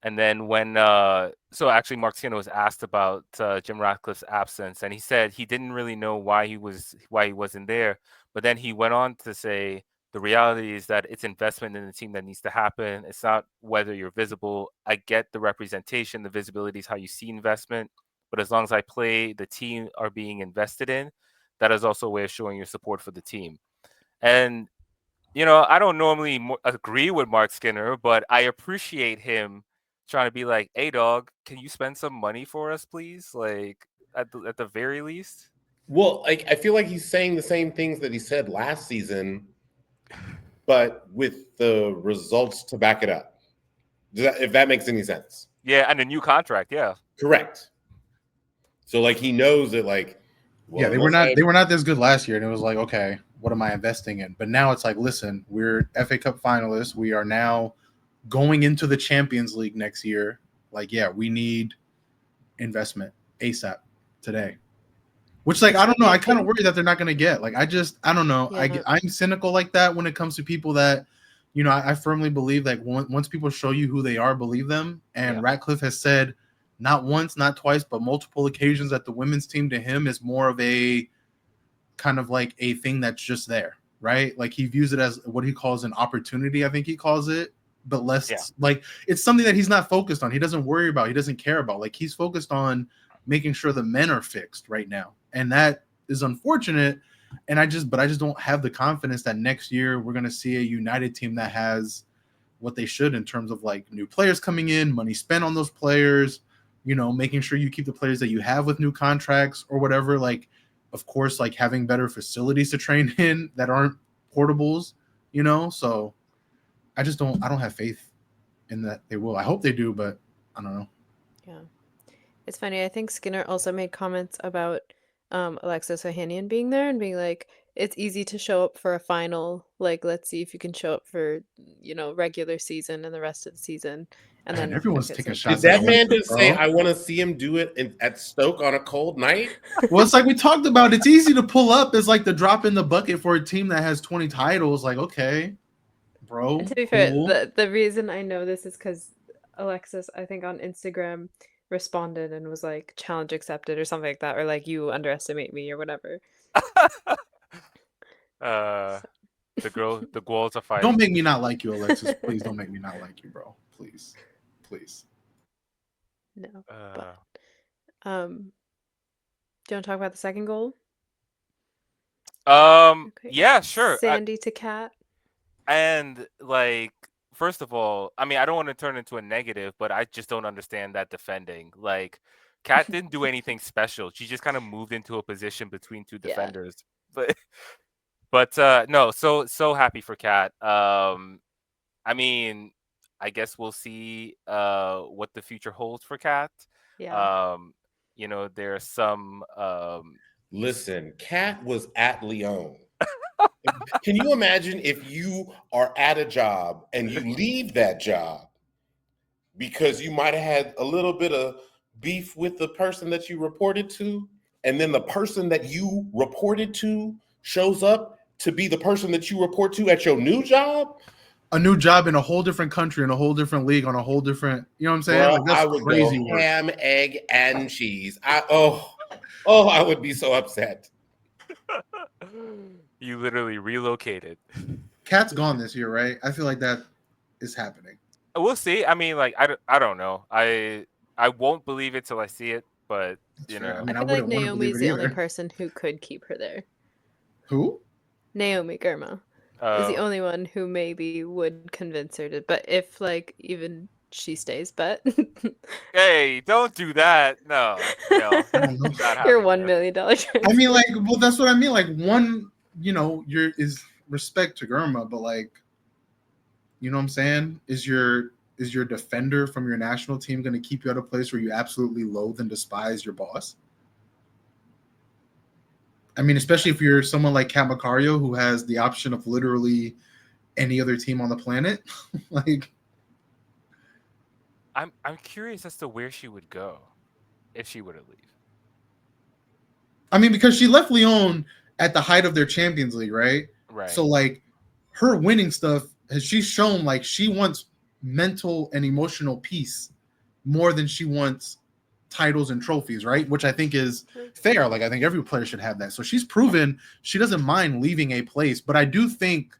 And then when so actually Mark Skinner was asked about Jim Ratcliffe's absence, and he said he didn't really know why he wasn't there. But then he went on to say the reality is that it's investment in the team that needs to happen. It's not whether you're visible. I get the representation, the visibility is how you see investment. But as long as I play, the team are being invested in. That is also a way of showing your support for the team. And I don't normally agree with Mark Skinner, but I appreciate him trying to be like, "Hey, dog, can you spend some money for us, please? Like, at the very least." Well, like I feel like he's saying the same things that he said last season, but with the results to back it up. If that makes any sense. Yeah, and a new contract. Yeah. Correct. So like he knows that like, well, Yeah, they were not this good last year, and it was like, okay, what am I investing in? But now it's like, listen, we're FA Cup finalists. We are now going into the Champions League next year. Like, yeah, we need investment ASAP today. Which, like, I don't know. I kind of worry that they're not going to get. Like, I don't know. Yeah. I'm cynical like that when it comes to people that, I firmly believe that once people show you who they are, believe them. And Yeah. Ratcliffe has said, not once, not twice, but multiple occasions that the women's team to him is more of a kind of like a thing that's just there, right? Like he views it as what he calls an opportunity, I think he calls it, but less like it's something that he's not focused on. He doesn't worry about, he doesn't care about. Like he's focused on making sure the men are fixed right now. And that is unfortunate. And I just don't have the confidence that next year we're going to see a United team that has what they should in terms of like new players coming in, money spent on those players, making sure you keep the players that you have with new contracts or whatever. Like, of course, like having better facilities to train in that aren't portables, So I don't have faith in that they will. I hope they do, but I don't know. Yeah. It's funny. I think Skinner also made comments about Alexis Ohanian being there and being like, it's easy to show up for a final. Like, let's see if you can show up for, regular season and the rest of the season. And Man, then everyone's okay, taking so- shots. Did at that man Alexis, just say, bro. I want to see him do it at Stoke on a cold night? Well, it's like we talked about. It's easy to pull up as like the drop in the bucket for a team that has 20 titles. Like, okay, bro. And to be fair, cool. the reason I know this is because Alexis, I think on Instagram, responded and was like, challenge accepted or something like that, or like, you underestimate me or whatever. The goals are fighting. Don't make me not like you, Alexis. Please don't make me not like you, bro. Please. No. But, do you want to talk about the second goal? Okay. Yeah, sure. Sandy to Cat. And like first of all, I mean, I don't want to turn into a negative, but I just don't understand that defending. Like, Kat didn't do anything special. She just kind of moved into a position between two Yeah. defenders. But no, so happy for Kat. I mean, I guess we'll see what the future holds for Kat. Yeah. There's some Listen, Kat was at Lyon. Can you imagine if you are at a job and you leave that job because you might have had a little bit of beef with the person that you reported to, and then the person that you reported to shows up to be the person that you report to at your new job? A new job in a whole different country, in a whole different league, on a whole different, you know what I'm saying? Well, Like, that's I would crazy go work. ham, egg, and cheese. I would be so upset. you literally relocated. Cat's gone this year, right? I feel like that is happening. We'll see. I mean, like, I don't know. I won't believe it till I see it, but That's fair. I I mean, I feel like wouldn't want to Naomi's believe the it only either. person who could keep her there. Who? Naomi Girma is the only one who maybe would convince her to. But if like even she stays, but Hey, don't do that. No. I don't know. Not your happening, $1 man. million transfer. I mean, like, well, that's what I mean. Like, one, is respect to Gurma, but like, you know what I'm saying? Is your defender from your national team going to keep you at a place where you absolutely loathe and despise your boss? I mean, especially if you're someone like Kat Macario, who has the option of literally any other team on the planet. Like, I'm curious as to where she would go if she were to leave. I mean, because she left Lyon at the height of their Champions League, right? Right. So, like, her winning stuff, she's shown, like, she wants mental and emotional peace more than she wants titles and trophies, right? Which I think is fair. Like, I think every player should have that. So she's proven she doesn't mind leaving a place. But I do think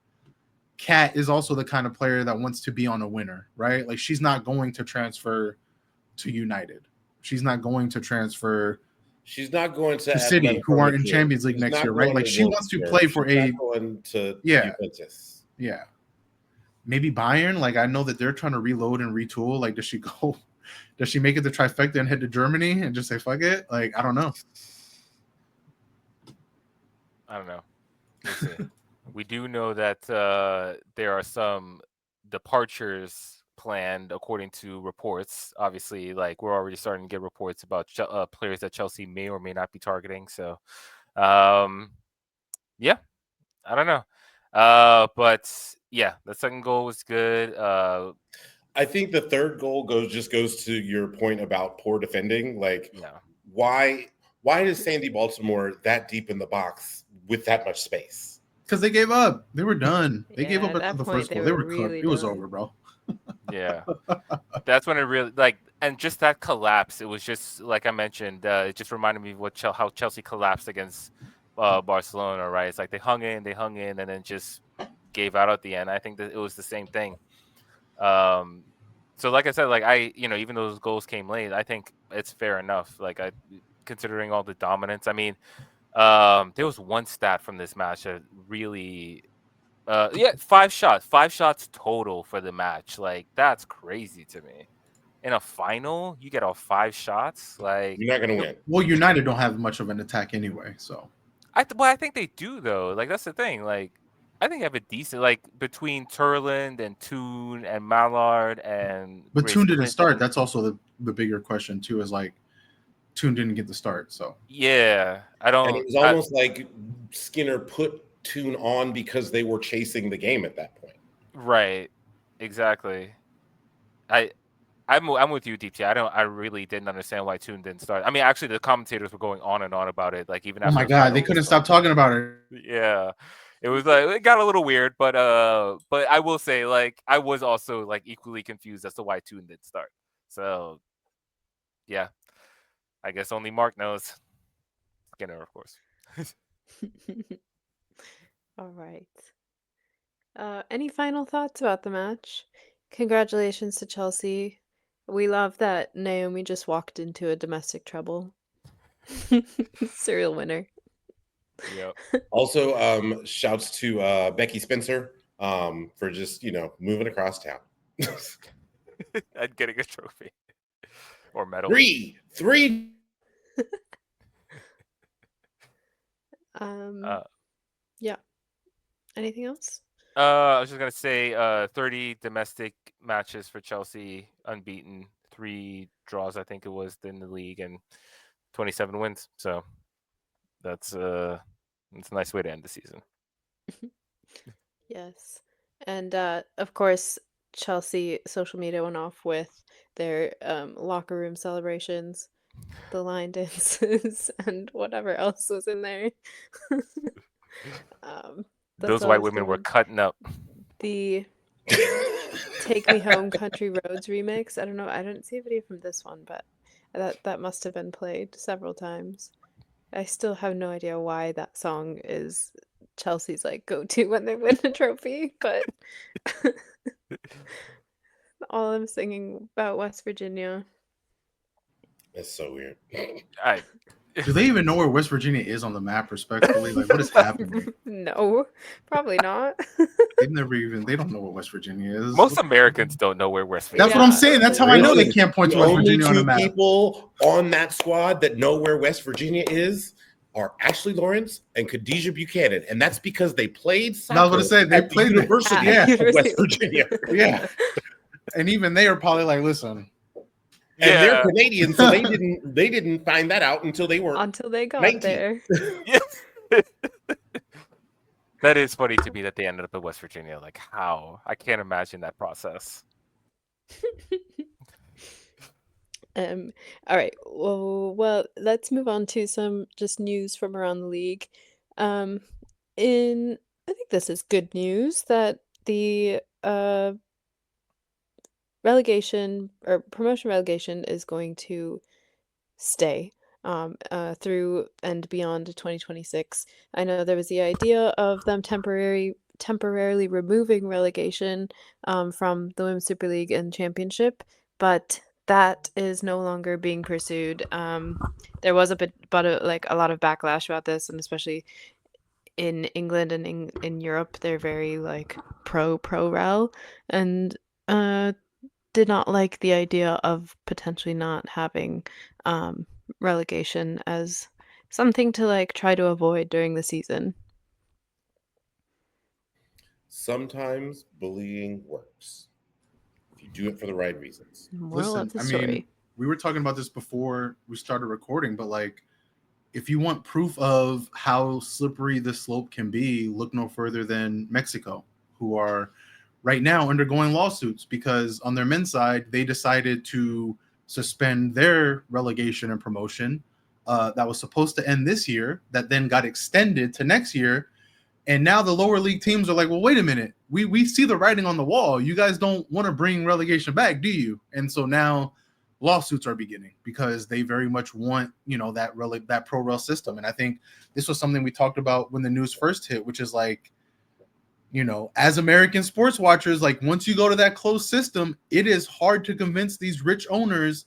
Kat is also the kind of player that wants to be on a winner, right? Like, she's not going to transfer to United. She's not going to transfer She's not going to City, Atletico who aren't in Madrid. Champions League She's next not year, right? going Like, to she wants to Wolfsburg. play for She's a not going to Yeah. Juventus. Yeah. Maybe Bayern. Like, I know that they're trying to reload and retool. Like, does she go? Does she make it to trifecta and head to Germany and just say fuck it? Like, I don't know. I don't know. We'll see. We do know that there are some departures planned according to reports. Obviously, like, we're already starting to get reports about players that Chelsea may or may not be targeting. So, yeah, I don't know. But yeah, the second goal was good. I think the third goal goes to your point about poor defending. Like, Yeah. why is Sandy Baltimore that deep in the box with that much space? Because they gave up. They were done. They gave Yeah, up at after that the point, first they goal. They were were cooked. really It was done. over, bro. Yeah, that's when it really, like, and just that collapse. It was just like I mentioned. It just reminded me of how Chelsea collapsed against Barcelona. Right? It's like they hung in, and then just gave out at the end. I think that it was the same thing. So like I said, like, even though those goals came late, I think it's fair enough. Like, considering all the dominance. I mean, there was one stat from this match that really. 5 shots total for the match. Like, that's crazy to me. In a final, you get all 5 shots. Like, You're not going to win. Well, United don't have much of an attack anyway, so. I think they do though. Like, that's the thing. Like, I think I have a decent, like, between Turland and Toon and Mallard and. But Grace Toon didn't Clinton. start. That's also the bigger question too. Is like Toon didn't get the start, so. Yeah, I don't. And it was almost like Skinner put Toon on because they were chasing the game at that point. Right. Exactly. I'm with you, DT. I really didn't understand why Toon didn't start. I mean, actually, the commentators were going on and on about it. Like, even Oh after my the god, final they couldn't whistle. stop talking about it. Yeah, it was like, it got a little weird, but I will say, like, I was also, like, equally confused as to why Toon didn't start. So, yeah, I guess only Mark knows. Skinner, of course. All right. Any final thoughts about the match? Congratulations to Chelsea. We love that Naomi just walked into a domestic trouble. Serial winner. Yep. Also, shouts to Becky Spencer for just moving across town. and getting a trophy or medal. Three. Yeah. Anything else? I was just gonna say 30 domestic matches for Chelsea, unbeaten, 3 draws, I think it was, in the league, and 27 wins. So that's a nice way to end the season. Yes. And of course, Chelsea social media went off with their locker room celebrations, the line dances, and whatever else was in there. Those all white I was women were doing. cutting up. The Take Me Home Country Roads remix. I don't know. I didn't see a video from this one, but that must have been played several times. I still have no idea why that song is Chelsea's like go-to when they win a trophy, but all I'm singing about West Virginia. That's so weird. Do they even know where West Virginia is on the map, respectfully? Like, what is happening? No, probably not. They don't know what West Virginia is. Most Americans don't know where West Virginia That's what I'm Yeah. saying. That's how I know they can't point to The West only Virginia on the two map. people on that squad that know where West Virginia is are Ashley Lawrence and Khadijah Buchanan, and that's because they played soccer I was gonna say, they at played the University at of University West Virginia. Yeah. And even they are probably like, listen, And they're Yeah. Canadian, so they didn't find that out until they were Until they got 19. there. That is funny to me that they ended up in West Virginia. Like, how? I can't imagine that process. All right. Well, let's move on to some just news from around the league. I think this is good news that the relegation or promotion relegation is going to stay through and beyond 2026. I know there was the idea of them temporarily removing relegation from the Women's Super League and Championship, but that is no longer being pursued. There was a lot of backlash about this, and especially in England and in Europe, they're very like pro rel, and did not like the idea of potentially not having relegation as something to like try to avoid during the season. Sometimes bullying works if you do it for the right reasons. Moral of the I story. mean, we were talking about this before we started recording, but like, if you want proof of how slippery the slope can be, look no further than Mexico, who are right now undergoing lawsuits because on their men's side, they decided to suspend their relegation and promotion that was supposed to end this year, that then got extended to next year. And now the lower league teams are like, well, wait a minute. We see the writing on the wall. You guys don't want to bring relegation back, do you? And so now lawsuits are beginning because they very much want, that pro rel system. And I think this was something we talked about when the news first hit, which is like, as American sports watchers, like once you go to that closed system, it is hard to convince these rich owners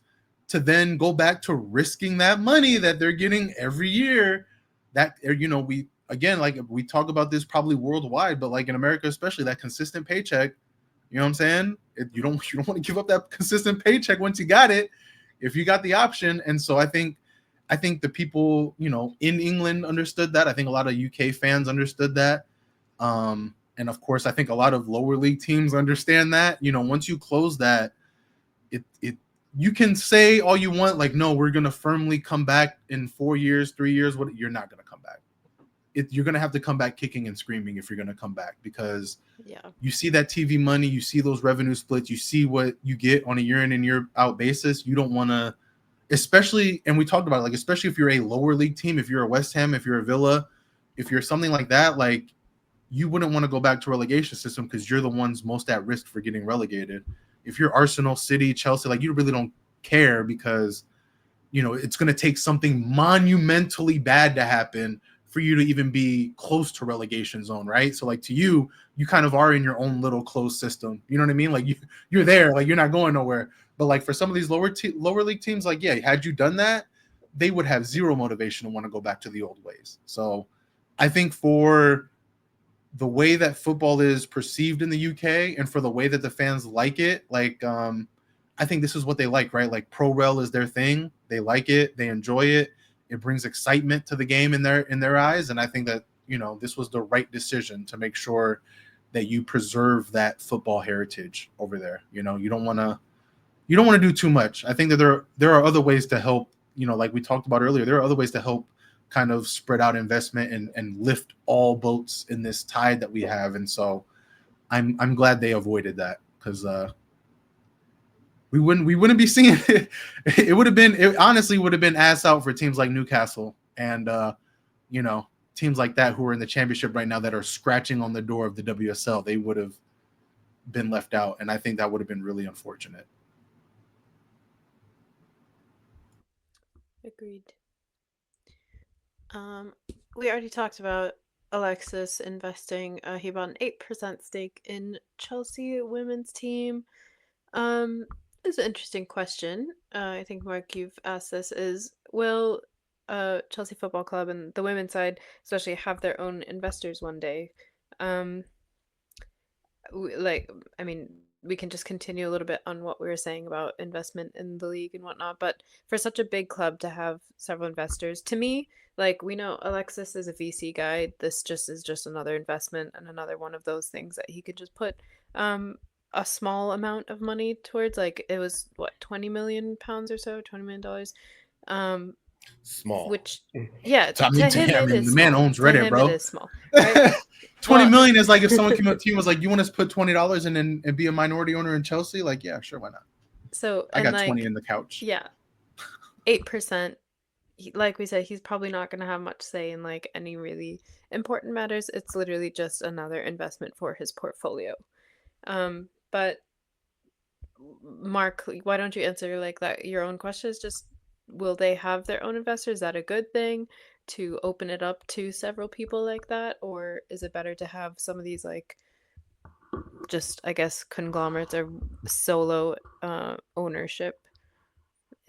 to then go back to risking that money that they're getting every year. That, we talk about this probably worldwide, but like in America, especially, that consistent paycheck, you know what I'm saying? You don't want to give up that consistent paycheck once you got it, if you got the option. And so I think the people, in England understood that. I think a lot of UK fans understood that. And of course, I think a lot of lower league teams understand that. Once you close that, you can say all you want, like, no, we're going to firmly come back in 4 years, 3 years. You're not going to come back. You're going to have to come back kicking and screaming if you're going to come back, because you see that TV money, you see those revenue splits, you see what you get on a year in and year out basis. You don't want to, especially, and we talked about it, like, especially if you're a lower league team, if you're a West Ham, if you're a Villa, if you're something like that, like, you wouldn't want to go back to relegation system because you're the ones most at risk for getting relegated. If you're Arsenal, City, Chelsea, like, you really don't care because, it's going to take something monumentally bad to happen for you to even be close to relegation zone, right? So like, to you kind of are in your own little closed system. You know what I mean? Like, you're there, like, you're not going nowhere. But like, for some of these lower league teams, like, yeah, had you done that, they would have zero motivation to want to go back to the old ways. So I think for the way that football is perceived in the UK and for the way that the fans like it, like I think this is what they like, right? Like pro rel is their thing. They like it, they enjoy it. It brings excitement to the game in their eyes, and I think that, you know, this was the right decision to make sure that you preserve that football heritage over there. You know, you don't want to do too much. I think that there are other ways to help, you know, like we talked about earlier, there are other ways to help kind of spread out investment and lift all boats in this tide that we have. And so I'm glad they avoided that, because we wouldn't be seeing it. It honestly would have been ass out for teams like Newcastle and you know, teams like that who are in the championship right now that are scratching on the door of the WSL. They would have been left out, and I think that would have been really unfortunate. Agreed. We already talked about Alexis investing. He bought an 8% stake in Chelsea women's team. It's an interesting question. I think, Mark, you've asked this, is will Chelsea Football Club and the women's side especially have their own investors one day? I mean, we can just continue a little bit on what we were saying about investment in the league and whatnot, but for such a big club to have several investors, to me, like, we know Alexis is a VC guy. This just is just another investment and another one of those things that he could just put a small amount of money towards. Like, it was what, 20 million pounds or so, $20 million. Small. Which, yeah, So, I mean, to him I it mean, is the man small. owns To Reddit, him bro. it is small, right? 20 Well- million is like if someone came up to you and was like, "You want us to put $20 in and be a minority owner in Chelsea?" Like, yeah, sure, why not? So, I and got 20 like, in the couch. yeah, 8%. Like we said, he's probably not going to have much say in like any really important matters. It's literally just another investment for his portfolio. But Mark, why don't you answer like that? Your own question is just, will they have their own investors? Is that a good thing to open it up to several people like that, or is it better to have some of these like just, I guess, conglomerates or solo ownership,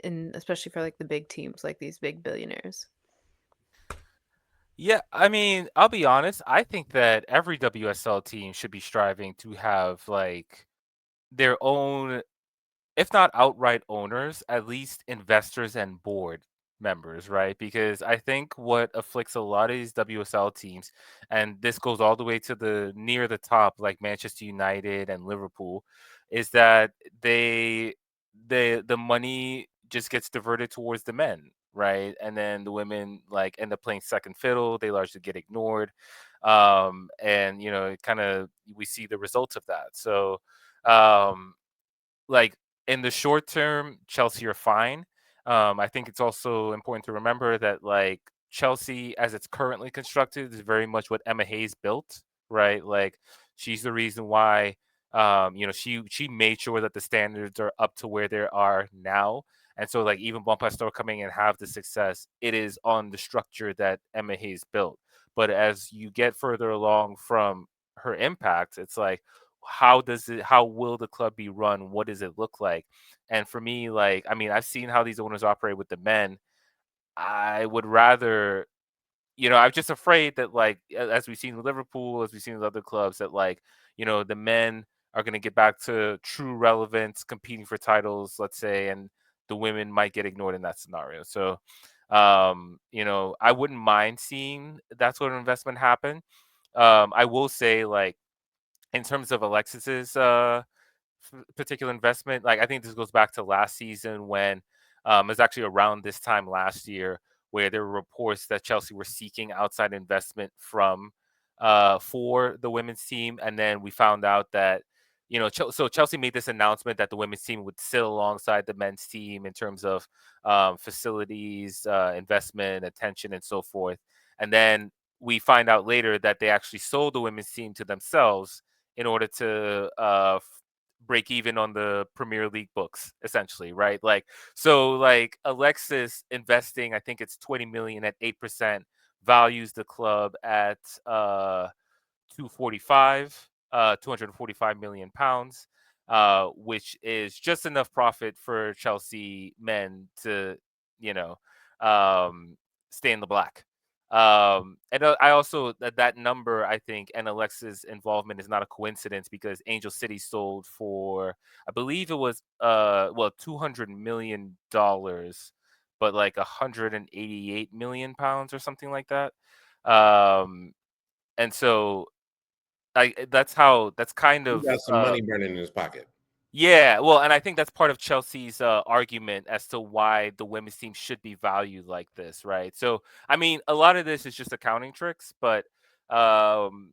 in especially for like the big teams, like these big billionaires? Yeah, I mean, I'll be honest. I think that every WSL team should be striving to have like their own, if not outright owners, at least investors and board members, right? Because I think what afflicts a lot of these WSL teams, and this goes all the way to the near the top, like Manchester United and Liverpool, is that the money just gets diverted towards the men, right? And then the women like end up playing second fiddle. They largely get ignored. And you know, it kind of, we see the results of that. So um like in the short term, Chelsea are fine. I think it's also important to remember that like Chelsea, as it's currently constructed, is very much what Emma Hayes built, right? Like she's the reason why, you know, she made sure that the standards are up to where they are now. And so like even Bon Pastor coming and have the success, it is on the structure that Emma Hayes built. But as you get further along from her impact, it's like, how will the club be run? What does it look like? And for me, like, I mean, I've seen how these owners operate with the men. I would rather, you know, I'm just afraid that like as we've seen with Liverpool, as we've seen with other clubs, that like, you know, the men are going to get back to true relevance, competing for titles, let's say, and the women might get ignored in that scenario. So you know, I wouldn't mind seeing that sort of investment happen. I will say, like, in terms of Alexis's particular investment, like I think this goes back to last season when it was actually around this time last year where there were reports that Chelsea were seeking outside investment from for the women's team, and then we found out that, you know, so Chelsea made this announcement that the women's team would sit alongside the men's team in terms of facilities, investment, attention, and so forth, and then we find out later that they actually sold the women's team to themselves in order to break even on the Premier League books, essentially, right? Like, so like Alexis investing, I think it's 20 million at 8%, values the club at 245 million pounds, which is just enough profit for Chelsea men to, you know, stay in the black. And I also that number, I think, and Alexa's involvement is not a coincidence because Angel City sold for, I believe it was $200 million, but like 188 million pounds or something like that. Um, and so that's kind He of got some money burning in his pocket. yeah, well, and I think that's part of Chelsea's argument as to why the women's team should be valued like this, right? So, I mean, a lot of this is just accounting tricks, but um,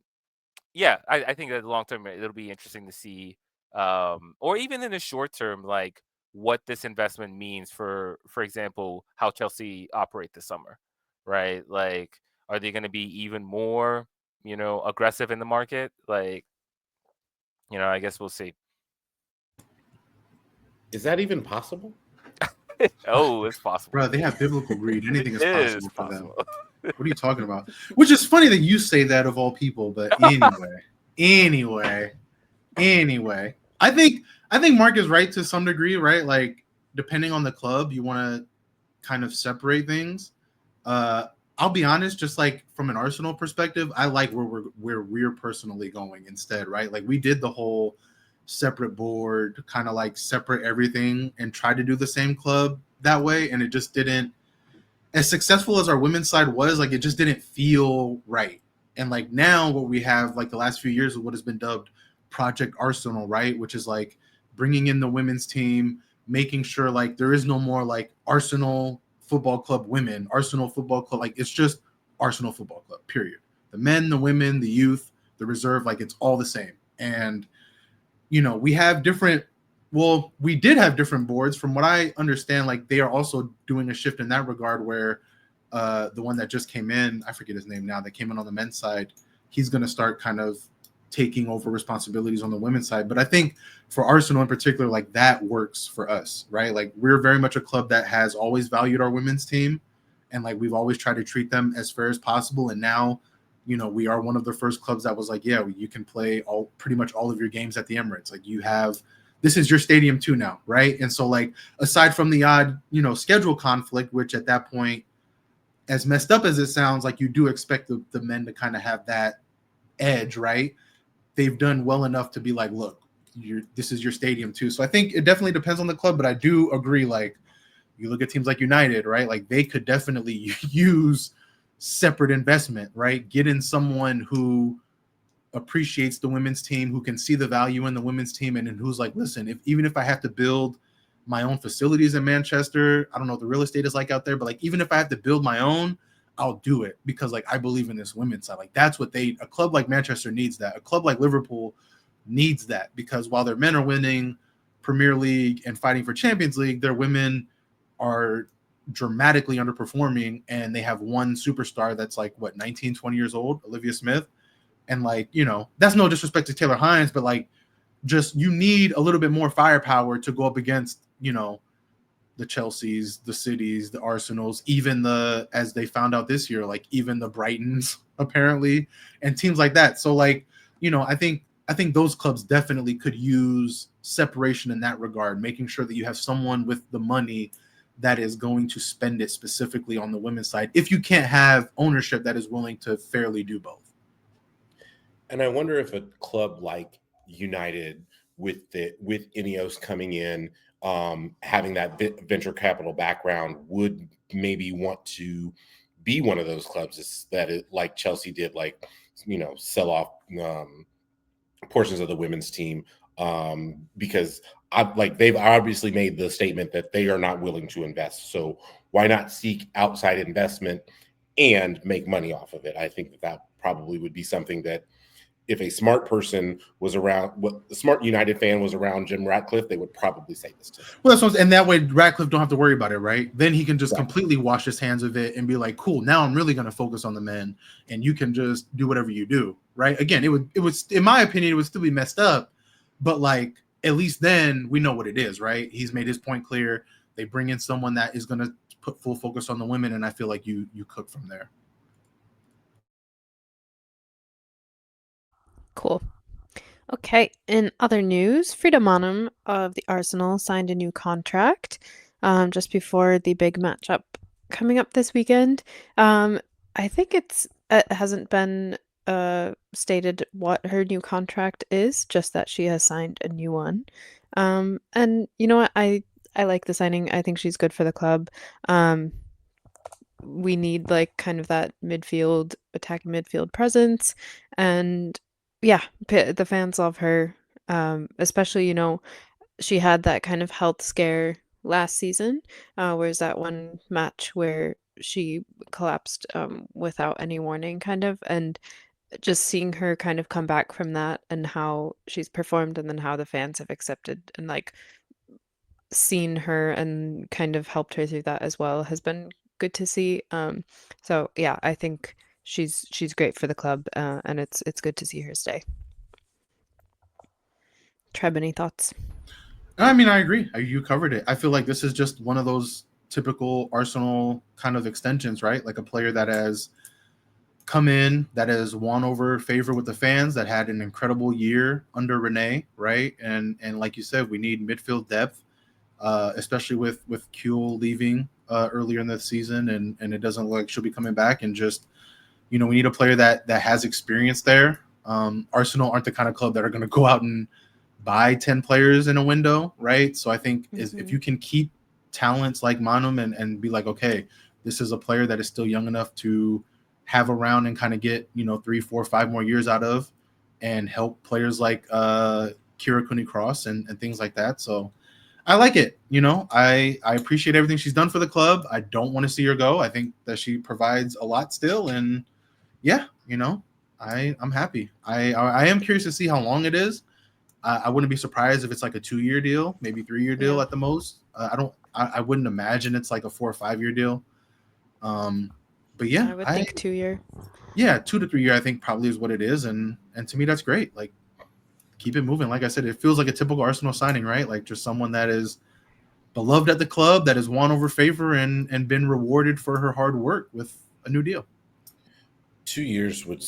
yeah, I think that long term it'll be interesting to see, or even in the short term, like what this investment means for example, how Chelsea operate this summer, right? Like, are they going to be even more, aggressive in the market? Like, I guess we'll see. Is that even possible? Oh, it's possible. Bro, they have biblical greed. Anything is It possible is for them. possible. What are you talking about? Which is funny that you say that of all people, but anyway. I think Mark is right to some degree, right? Like depending on the club, you want to kind of separate things. I'll be honest, just like from an Arsenal perspective, I like where we're personally going instead, right? Like we did the whole separate board, kind of like separate everything and try to do the same club that way, and it just didn't, as successful as our women's side was, like it just didn't feel right. And like now what we have like the last few years of what has been dubbed Project Arsenal, right? Which is like bringing in the women's team, making sure like there is no more like Arsenal Football Club women, Arsenal Football Club, like it's just Arsenal Football Club, period. The men, the women, the youth, the reserve, like it's all the same. And we have different, well, we did have different boards. From what I understand, like they are also doing a shift in that regard where the one that just came in, I forget his name now, that came in on the men's side, he's going to start kind of taking over responsibilities on the women's side. But I think for Arsenal in particular, like that works for us, right? Like we're very much a club that has always valued our women's team, and like we've always tried to treat them as fair as possible. And now, we are one of the first clubs that was like, yeah, you can play pretty much all of your games at the Emirates. Like this is your stadium too now, right? And so like aside from the odd, schedule conflict, which at that point, as messed up as it sounds, like you do expect the men to kind of have that edge, right? They've done well enough to be like, look, this is your stadium too. So I think it definitely depends on the club, but I do agree. Like you look at teams like United, right? Like they could definitely use separate investment, right? Get in someone who appreciates the women's team, who can see the value in the women's team, and who's like, listen, even if I have to build my own facilities in Manchester, I don't know what the real estate is like out there, but like even if I have to build my own, I'll do it because like I believe in this women's side. Like that's what a club like Manchester needs that. A club like Liverpool needs that because while their men are winning Premier League and fighting for Champions League, their women are dramatically underperforming, and they have one superstar that's like 19, 20 years old, Olivia Smith. And like, that's no disrespect to Taylor Hines, but like just you need a little bit more firepower to go up against, the Chelseas, the Cities, the Arsenals, even as they found out this year, like even the Brightons apparently, and teams like that. So like, I think those clubs definitely could use separation in that regard, making sure that you have someone with the money that is going to spend it specifically on the women's side. If you can't have ownership that is willing to fairly do both. And I wonder if a club like United with Ineos coming in, having that venture capital background, would maybe want to be one of those clubs like Chelsea did, like, sell off portions of the women's team, because they've obviously made the statement that they are not willing to invest. So why not seek outside investment and make money off of it? I think that probably would be something that if a smart person was around, a smart United fan was around Jim Ratcliffe, they would probably say this to him. Well, that's and that way Ratcliffe don't have to worry about it, right? Then he can just completely wash his hands of it and be like, cool, now I'm really going to focus on the men, and you can just do whatever you do, right? Again, it would, in my opinion, it would still be messed up, but like at least then we know what it is, right? He's made his point clear. They bring in someone that is going to put full focus on the women, and I feel like you cook from there. Cool. Okay, in other news, Frida Maanum of the Arsenal signed a new contract just before the big matchup coming up this weekend. I think it hasn't been stated what her new contract is, just that she has signed a new one. And you know what? I like the signing. I think she's good for the club. Um, we need like kind of that midfield, attacking midfield presence, and yeah, the fans love her. Especially, she had that kind of health scare last season, whereas that one match where she collapsed without any warning, kind of, and just seeing her kind of come back from that and how she's performed and then how the fans have accepted and like seen her and kind of helped her through that as well has been good to see. So yeah, I think she's great for the club, and it's good to see her stay. Treb, any thoughts? I mean, I agree. You covered it. I feel like this is just one of those typical Arsenal kind of extensions, right? Like a player that has come in, that has won over favor with the fans, that had an incredible year under Renee, right? And like you said, we need midfield depth, especially with Kuehl leaving earlier in the season, and it doesn't look like she'll be coming back. And just we need a player that has experience there. Arsenal aren't the kind of club that are going to go out and buy 10 players in a window, right? So I think if you can keep talents like Manum and be like, okay, this is a player that is still young enough to have around and kind of get 3, 4, 5 more years out of, and help players like Kira Cooney-Cross and things like that. So I like it. I appreciate everything she's done for the club. I don't want to see her go. I think that she provides a lot still, and yeah, I'm happy. I am curious to see how long it is. I wouldn't be surprised if it's like a 2-year deal, maybe 3-year deal Yeah. at the most. I wouldn't imagine it's like a 4 or 5-year deal. But yeah, I would think 2 year. yeah, 2 to 3 year, I think probably is what it is. And to me, that's great. Like, keep it moving. Like I said, it feels like a typical Arsenal signing, right? Like just someone that is beloved at the club, that has won over favor and been rewarded for her hard work with a new deal. 2 years would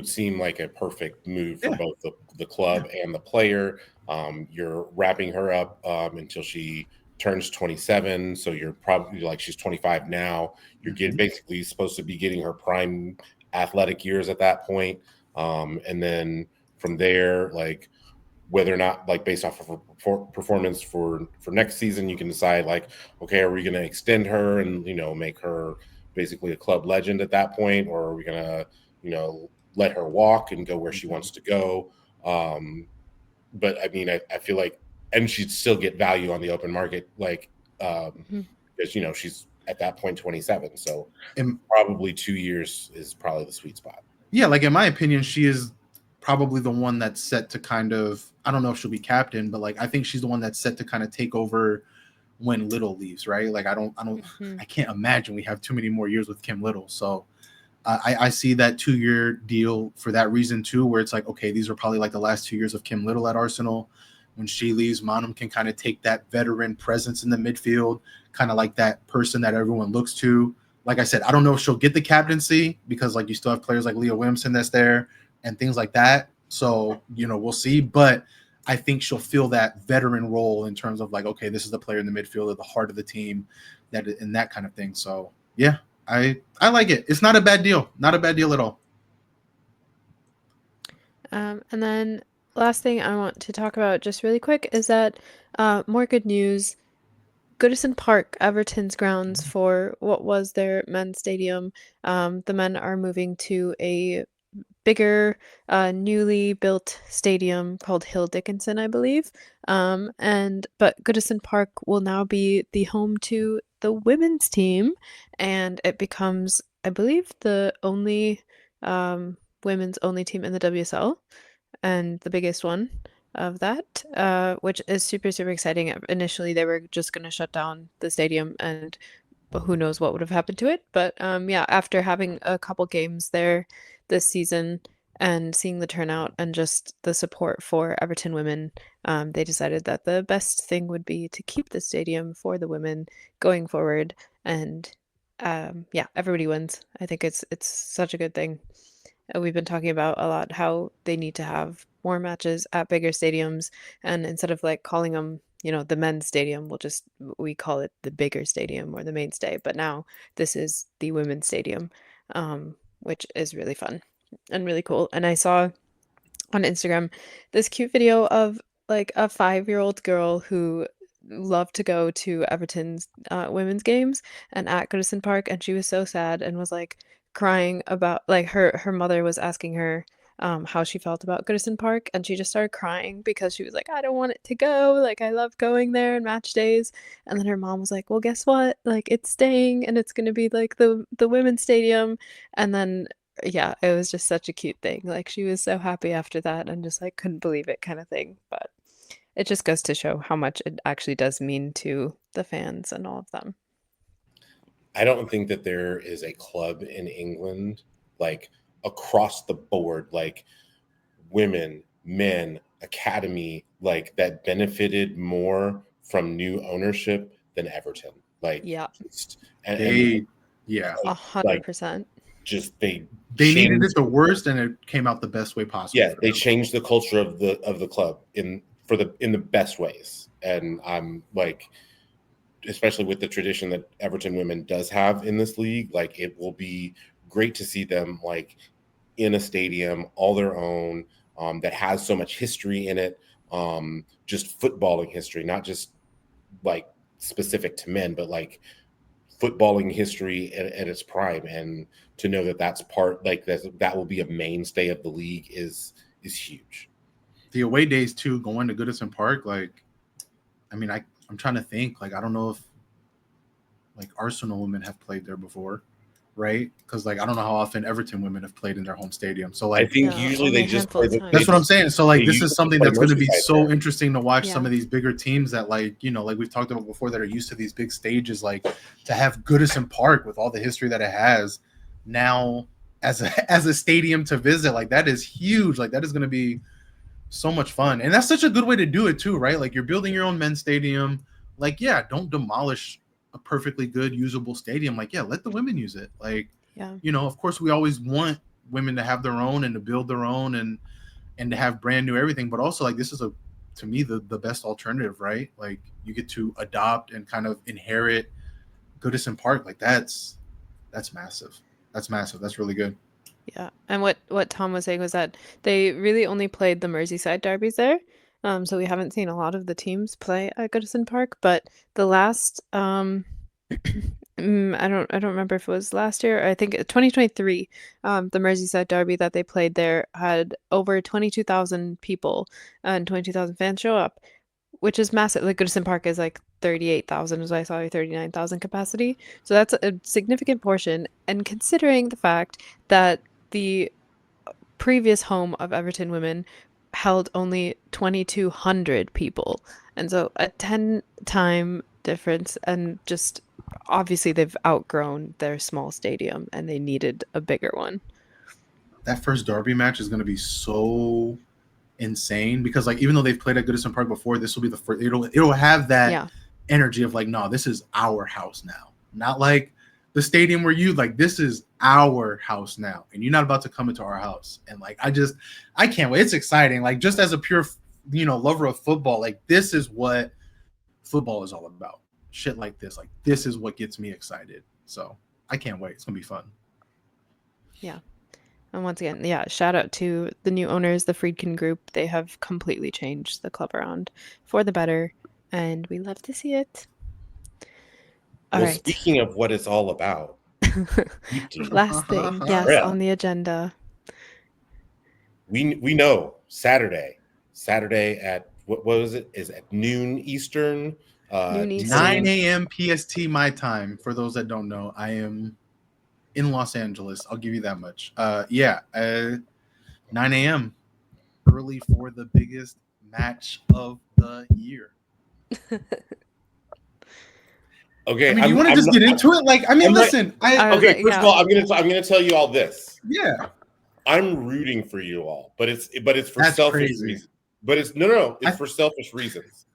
seem like a perfect move for Yeah. both the club and the player. You're wrapping her up until she turns 27, so you're probably like she's 25 now. You're basically supposed to be getting her prime athletic years at that point, and then from there, like whether or not like based off of her performance for next season, you can decide like, okay, are we going to extend her and make her basically a club legend at that point, or are we going to let her walk and go where she wants to go? But I mean, I feel like, and she'd still get value on the open market, like because she's at that point 27, so probably 2 years is probably the sweet spot. Yeah, like in my opinion, she is probably the one that's set to kind of, I don't know if she'll be captain, but like I think she's the one that's set to kind of take over when Little leaves, right? Like I can't imagine we have too many more years with Kim Little. So I see that 2-year deal for that reason too, where it's like, okay, these are probably like the last 2 years of Kim Little at Arsenal. When she leaves, Manum can kind of take that veteran presence in the midfield, kind of like that person that everyone looks to. Like I said, I don't know if she'll get the captaincy because like you still have players like Leah Williamson that's there and things like that. So, we'll see. But I think she'll feel that veteran role in terms of like, okay, this is the player in the midfield at the heart of the team, and that kind of thing. So yeah, I like it. It's not a bad deal. Not a bad deal at all. And then last thing I want to talk about just really quick is that more good news. Goodison Park, Everton's grounds for what was their men's stadium. The men are moving to a bigger, newly built stadium called Hill Dickinson, I believe. But Goodison Park will now be the home to the women's team, and it becomes, I believe, the only women's only team in the WSL, and the biggest one of that, which is super, super exciting. Initially, they were just going to shut down the stadium, and who knows what would have happened to it. But yeah, after having a couple games there this season and seeing the turnout and just the support for Everton women, they decided that the best thing would be to keep the stadium for the women going forward. And yeah, everybody wins. I think it's such a good thing. We've been talking about a lot how they need to have more matches at bigger stadiums, and instead of like calling them, the men's stadium, we call it the bigger stadium or the mainstay. But now this is the women's stadium. which is really fun and really cool. And I saw on Instagram this cute video of like a 5-year-old girl who loved to go to Everton's women's games and at Goodison Park, and she was so sad and was like crying about like her mother was asking her how she felt about Goodison Park, and she just started crying because she was like, I don't want it to go. Like, I love going there and match days. And then her mom was like, well, guess what? Like, it's staying and it's gonna be like the women's stadium. And then yeah, it was just such a cute thing. Like, she was so happy after that and just like couldn't believe it kind of thing. But it just goes to show how much it actually does mean to the fans and all of them. I don't think that there is a club in England, like across the board, like women, men, academy, like that benefited more from new ownership than Everton. Like, Yeah, and Yeah, 100%. just they needed changed- it the worst, and it came out the best way possible. Yeah, for they them. changed the culture of the club in the best ways, and I'm like, especially with the tradition that Everton women does have in this league, like it will be great to see them like in a stadium all their own, that has so much history in it, just footballing history, not just like specific to men, but like footballing history at its prime. And to know that that's part, like that will be a mainstay of the league is huge. The away days too, going to Goodison Park, like, I mean, I'm trying to think, like, I don't know if like Arsenal women have played there before, right? Because like I don't know how often Everton women have played in their home stadium. So I like, think No, usually only they a just handful play of the, times. that's what I'm saying. So like, they this usually is something play that's going to be Merseyside so there. interesting to watch some Yeah. of these bigger teams that like, you know, like we've talked about before that are used to these big stages, like to have Goodison Park with all the history that it has now as a stadium to visit, like that is huge. Like that is going to be so much fun. And that's such a good way to do it too, right? Like you're building your own men's stadium. Like, yeah, don't demolish a perfectly good usable stadium. Like, yeah, let the women use it. Like, Yeah. you know, of course we always want women to have their own and to build their own and to have brand new everything, but also like this is to me the best alternative, right? Like you get to adopt and kind of inherit Goodison Park. Like that's massive. That's massive. That's really good. Yeah. And what Tom was saying was that they really only played the Merseyside derbies there. So we haven't seen a lot of the teams play at Goodison Park, but the last I don't remember if it was last year. I think 2023, the Merseyside derby that they played there had over 22,000 people and 22,000 fans show up, which is massive. Like Goodison Park is like 38,000, as I saw, or 39,000 capacity. So that's a significant portion. And considering the fact that the previous home of Everton women held only 2,200 people, and so a 10-time difference, and just obviously they've outgrown their small stadium and they needed a bigger one. That first derby match is going to be so insane because like even though they've played at Goodison Park before, this will be the first. It'll have that Yeah. energy of like, no, this is our house now, not like the stadium where you like. This is our house now, and you're not about to come into our house. And like, I can't wait. It's exciting. Like just as a pure, lover of football, like this is what football is all about. Shit like this, like this is what gets me excited. So I can't wait. It's gonna be fun. And once again, yeah, shout out to the new owners, the Friedkin Group. They have completely changed the club around for the better, and we love to see it. All Well, right. speaking of what it's all about, YouTube. Last thing, yes, Yeah. on the agenda. we know Saturday at what was it? Is at noon Eastern. Noon Eastern. 9 a.m. PST my time. For those that don't know, I am in Los Angeles. I'll give you that much. 9 a.m. early for the biggest match of the year. Okay, I mean, you want to just get into it? Like, I mean, I'm like- listen. Okay, first of all, I'm gonna tell you all this. Yeah. I'm rooting for you all, but it's for That's selfish crazy. reasons. But it's no, it's I- for selfish reasons.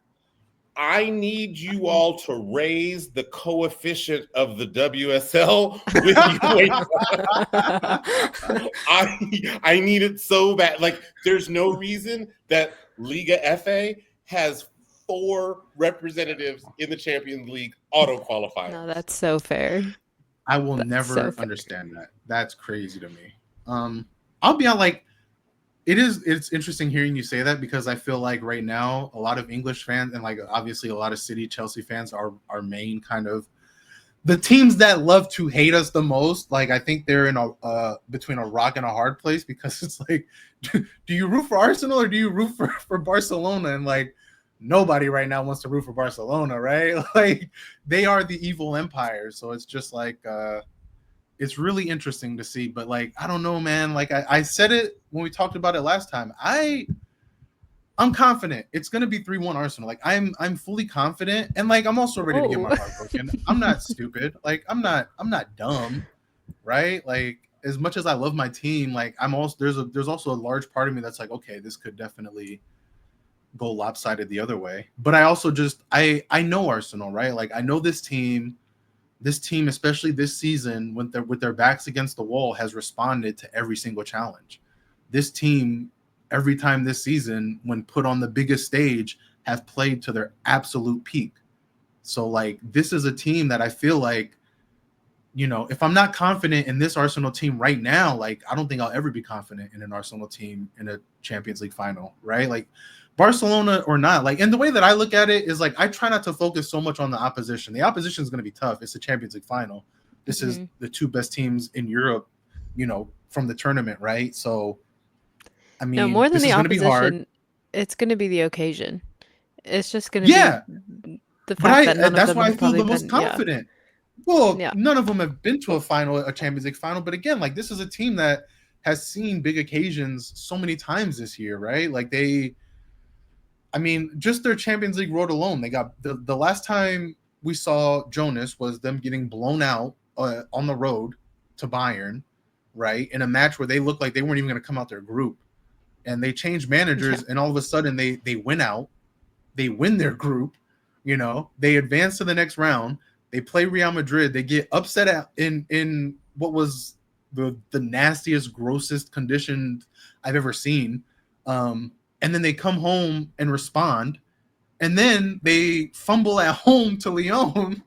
I need you all to raise the coefficient of the WSL with I need it so bad. Like, there's no reason that Liga FA has 4 representatives in the Champions League auto qualifying. No, that's so fair. I will That's never so fair. understand that. That's crazy to me. I'll be on like it's interesting hearing you say that because I feel like right now a lot of English fans and like obviously a lot of City Chelsea fans are our main kind of the teams that love to hate us the most. Like I think they're in a between a rock and a hard place because it's like, do you root for Arsenal or do you root for Barcelona? And like nobody right now wants to root for Barcelona, right? Like they are the evil empire. So it's just like it's really interesting to see. But like I don't know, man. Like I said it when we talked about it last time. I'm confident it's gonna be 3-1 Arsenal. Like I'm fully confident, and like I'm also ready to get my heart broken. I'm not stupid. Like I'm not dumb, right? Like as much as I love my team, like I'm also there's also a large part of me that's like, okay, this could definitely go lopsided the other way. But I also just I know Arsenal, right? Like I know this team, especially this season, with their backs against the wall, has responded to every single challenge. This team, every time this season, when put on the biggest stage, have played to their absolute peak. So, like, this is a team that I feel like, you know, if I'm not confident in this Arsenal team right now, like, I don't think I'll ever be confident in an Arsenal team in a Champions League final, right? Like, Barcelona or not, like, and the way that I look at it is like I try not to focus so much on the opposition. The opposition is going to be tough. It's the Champions League final. This is the two best teams in Europe, you know, from the tournament, right? So, I mean, no, more than the opposition, it's going to be the occasion. It's just going to be the fact that none that's of them why I have feel probably the most been, confident. Well, Yeah. none of them have been to a Champions League final, but again, like this is a team that has seen big occasions so many times this year, right? Like I mean, just their Champions League road alone, they got the last time we saw Jonas was them getting blown out on the road to Bayern, right? In a match where they looked like they weren't even going to come out their group. And they changed managers, and all of a sudden they win out. They win their group, you know. They advance to the next round. They play Real Madrid. They get upset in what was the nastiest, grossest condition I've ever seen. And then they come home and respond. And then they fumble at home to Lyon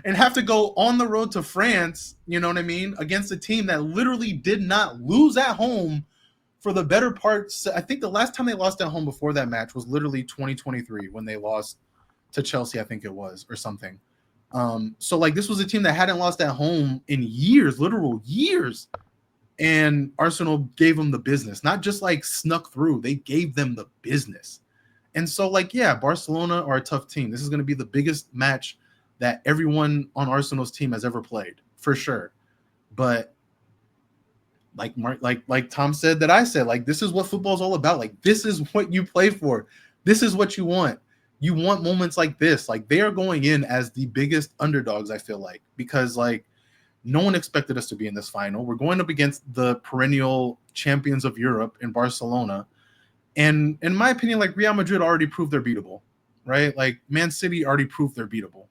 and have to go on the road to France, you know what I mean, against a team that literally did not lose at home for the better part. I think the last time they lost at home before that match was literally 2023 when they lost to Chelsea, I think it was, or something. So like this was a team that hadn't lost at home in years, literal years. And Arsenal gave them the business, not just like snuck through. They gave them the business. And so like, yeah, Barcelona are a tough team. This is going to be the biggest match that everyone on Arsenal's team has ever played, for sure. But like Tom said, that I said, like, this is what football is all about. Like, this is what you play for. This is what you want. You want moments like this. Like, they are going in as the biggest underdogs, I feel like, because like no one expected us to be in this final. We're going up against the perennial champions of Europe in Barcelona. And in my opinion, like Real Madrid already proved they're beatable, right? Like Man City already proved they're beatable.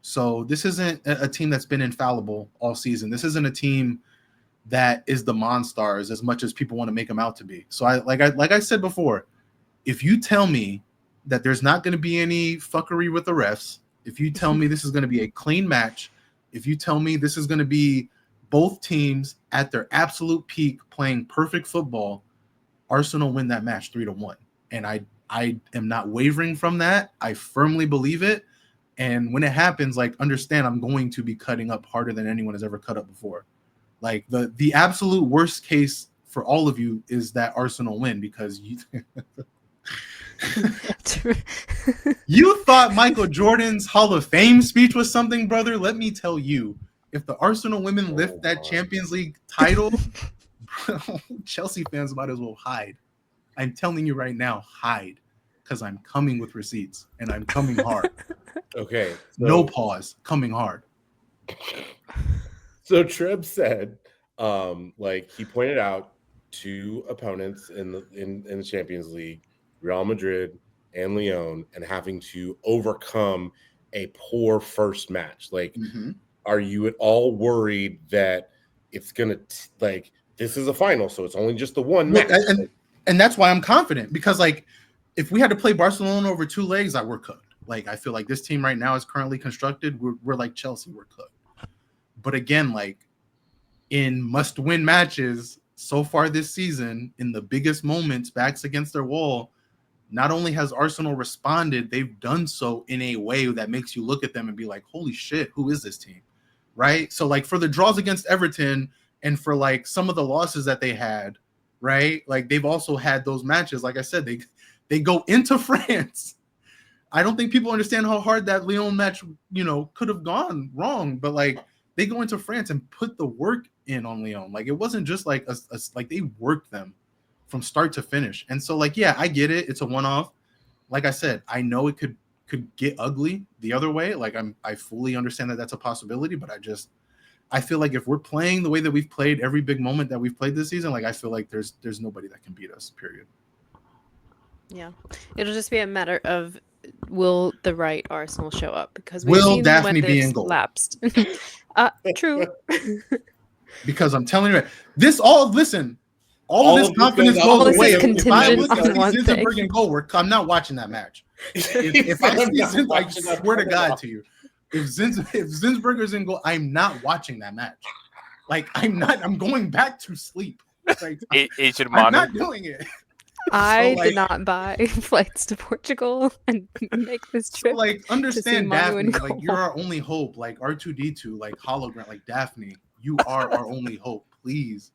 So this isn't a team that's been infallible all season. This isn't a team that is the Monstars as much as people want to make them out to be. So like I said before, if you tell me that there's not going to be any fuckery with the refs, if you tell me this is going to be a clean match, if you tell me this is going to be both teams at their absolute peak playing perfect football, Arsenal win that match 3-1. And I am not wavering from that. I firmly believe it. And when it happens, like, understand I'm going to be cutting up harder than anyone has ever cut up before. Like the absolute worst case for all of you is that Arsenal win, because you thought Michael Jordan's Hall of Fame speech was something, brother. Let me tell you, if the Arsenal women lift that Champions League title, Chelsea fans might as well hide. I'm telling you right now, hide, because I'm coming with receipts and I'm coming hard. Okay. So, no pause, coming hard. So Treb said, like he pointed out two opponents in the Champions League, Real Madrid and Lyon, and having to overcome a poor first match. Like, are you at all worried that it's gonna like this is a final, so it's only just the one match? And that's why I'm confident, because like if we had to play Barcelona over 2 legs, we're cooked. Like I feel like this team right now is currently constructed. We're like Chelsea, we're cooked. But again, like in must-win matches so far this season, in the biggest moments, backs against their wall, not only has Arsenal responded, they've done so in a way that makes you look at them and be like, holy shit, who is this team? Right? So like for the draws against Everton and for like some of the losses that they had, right? Like they've also had those matches. Like I said, they go into France. I don't think people understand how hard that Lyon match, could have gone wrong, but like they go into France and put the work in on Lyon. Like it wasn't just like like they worked them from start to finish. And so like, yeah, I get it. It's a one-off. Like I said, I know it could get ugly the other way. Like I fully understand that that's a possibility, but I feel like if we're playing the way that we've played every big moment that we've played this season, like I feel like there's nobody that can beat us, period. Yeah. It'll just be a matter of will the right Arsenal show up, because we've Will seen Daphne when be this in goal? lapsed. True. Because I'm telling you, listen, all All of this of this confidence goes goes all this away. is If I contingent look to on one see thing. Zinzenberg in goal, I'm not watching that match. If I see Zinzenberg, I swear to God to you, if Zinsberger's in goal, I'm not watching that match. Like I'm going back to sleep. Like Agent I'm Manu. not doing it. I like- did not buy flights to Portugal and make this So trip. like understand Manu in Daphne, like goal. you're our only hope, like R2D2, like hologram, like Daphne, you are our only hope. Please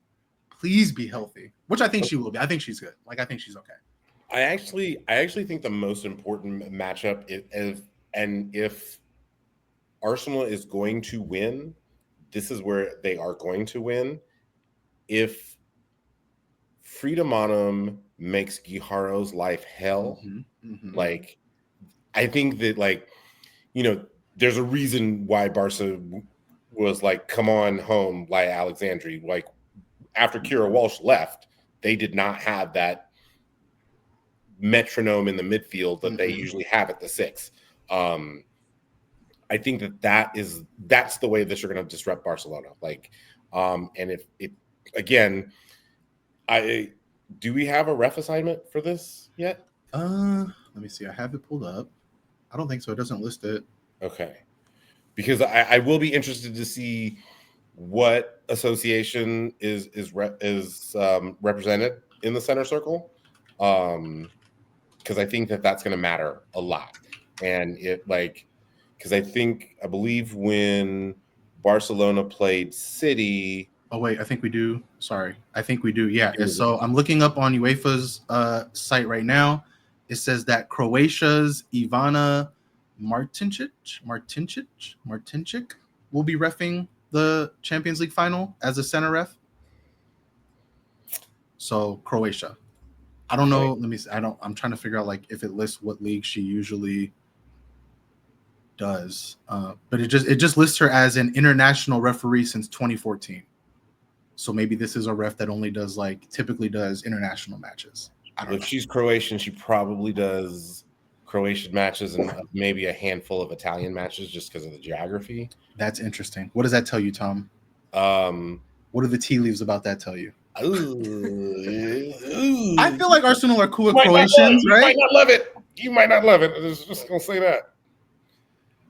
be healthy, which I think she will be. I think she's good. Like I think she's okay. I actually think the most important matchup if Arsenal is going to win, this is where they are going to win. If Frida Monum makes Guijarro's life hell, like I think that there's a reason why Barca was like, come on home, like Alexandri. Like after Kira Walsh left, they did not have that metronome in the midfield that they usually have at the 6. I think that's the way that you're going to disrupt Barcelona. Like, and if it again, do we have a ref assignment for this yet? Let me see. I have it pulled up. I don't think so. It doesn't list it. Okay, because I will be interested to see what association is represented in the center circle, because I think that's going to matter a lot. And because I believe when Barcelona played City. Oh wait, I think we do. Sorry, I think we do. Yeah. So I'm looking up on UEFA's site right now. It says that Croatia's Ivana Martinčić will be reffing the Champions League final as a center ref. So Croatia. I don't know. Let me see. I'm trying to figure out like if it lists what league she usually does. But it just lists her as an international referee since 2014. So maybe this is a ref that only typically does international matches. I don't know. If she's Croatian, she probably does Croatian matches and maybe a handful of Italian matches just because of the geography. That's interesting. What does that tell you, Tom? What do the tea leaves about that tell you? I feel like Arsenal are cool with Croatians, right? You might not love it. I was just gonna say that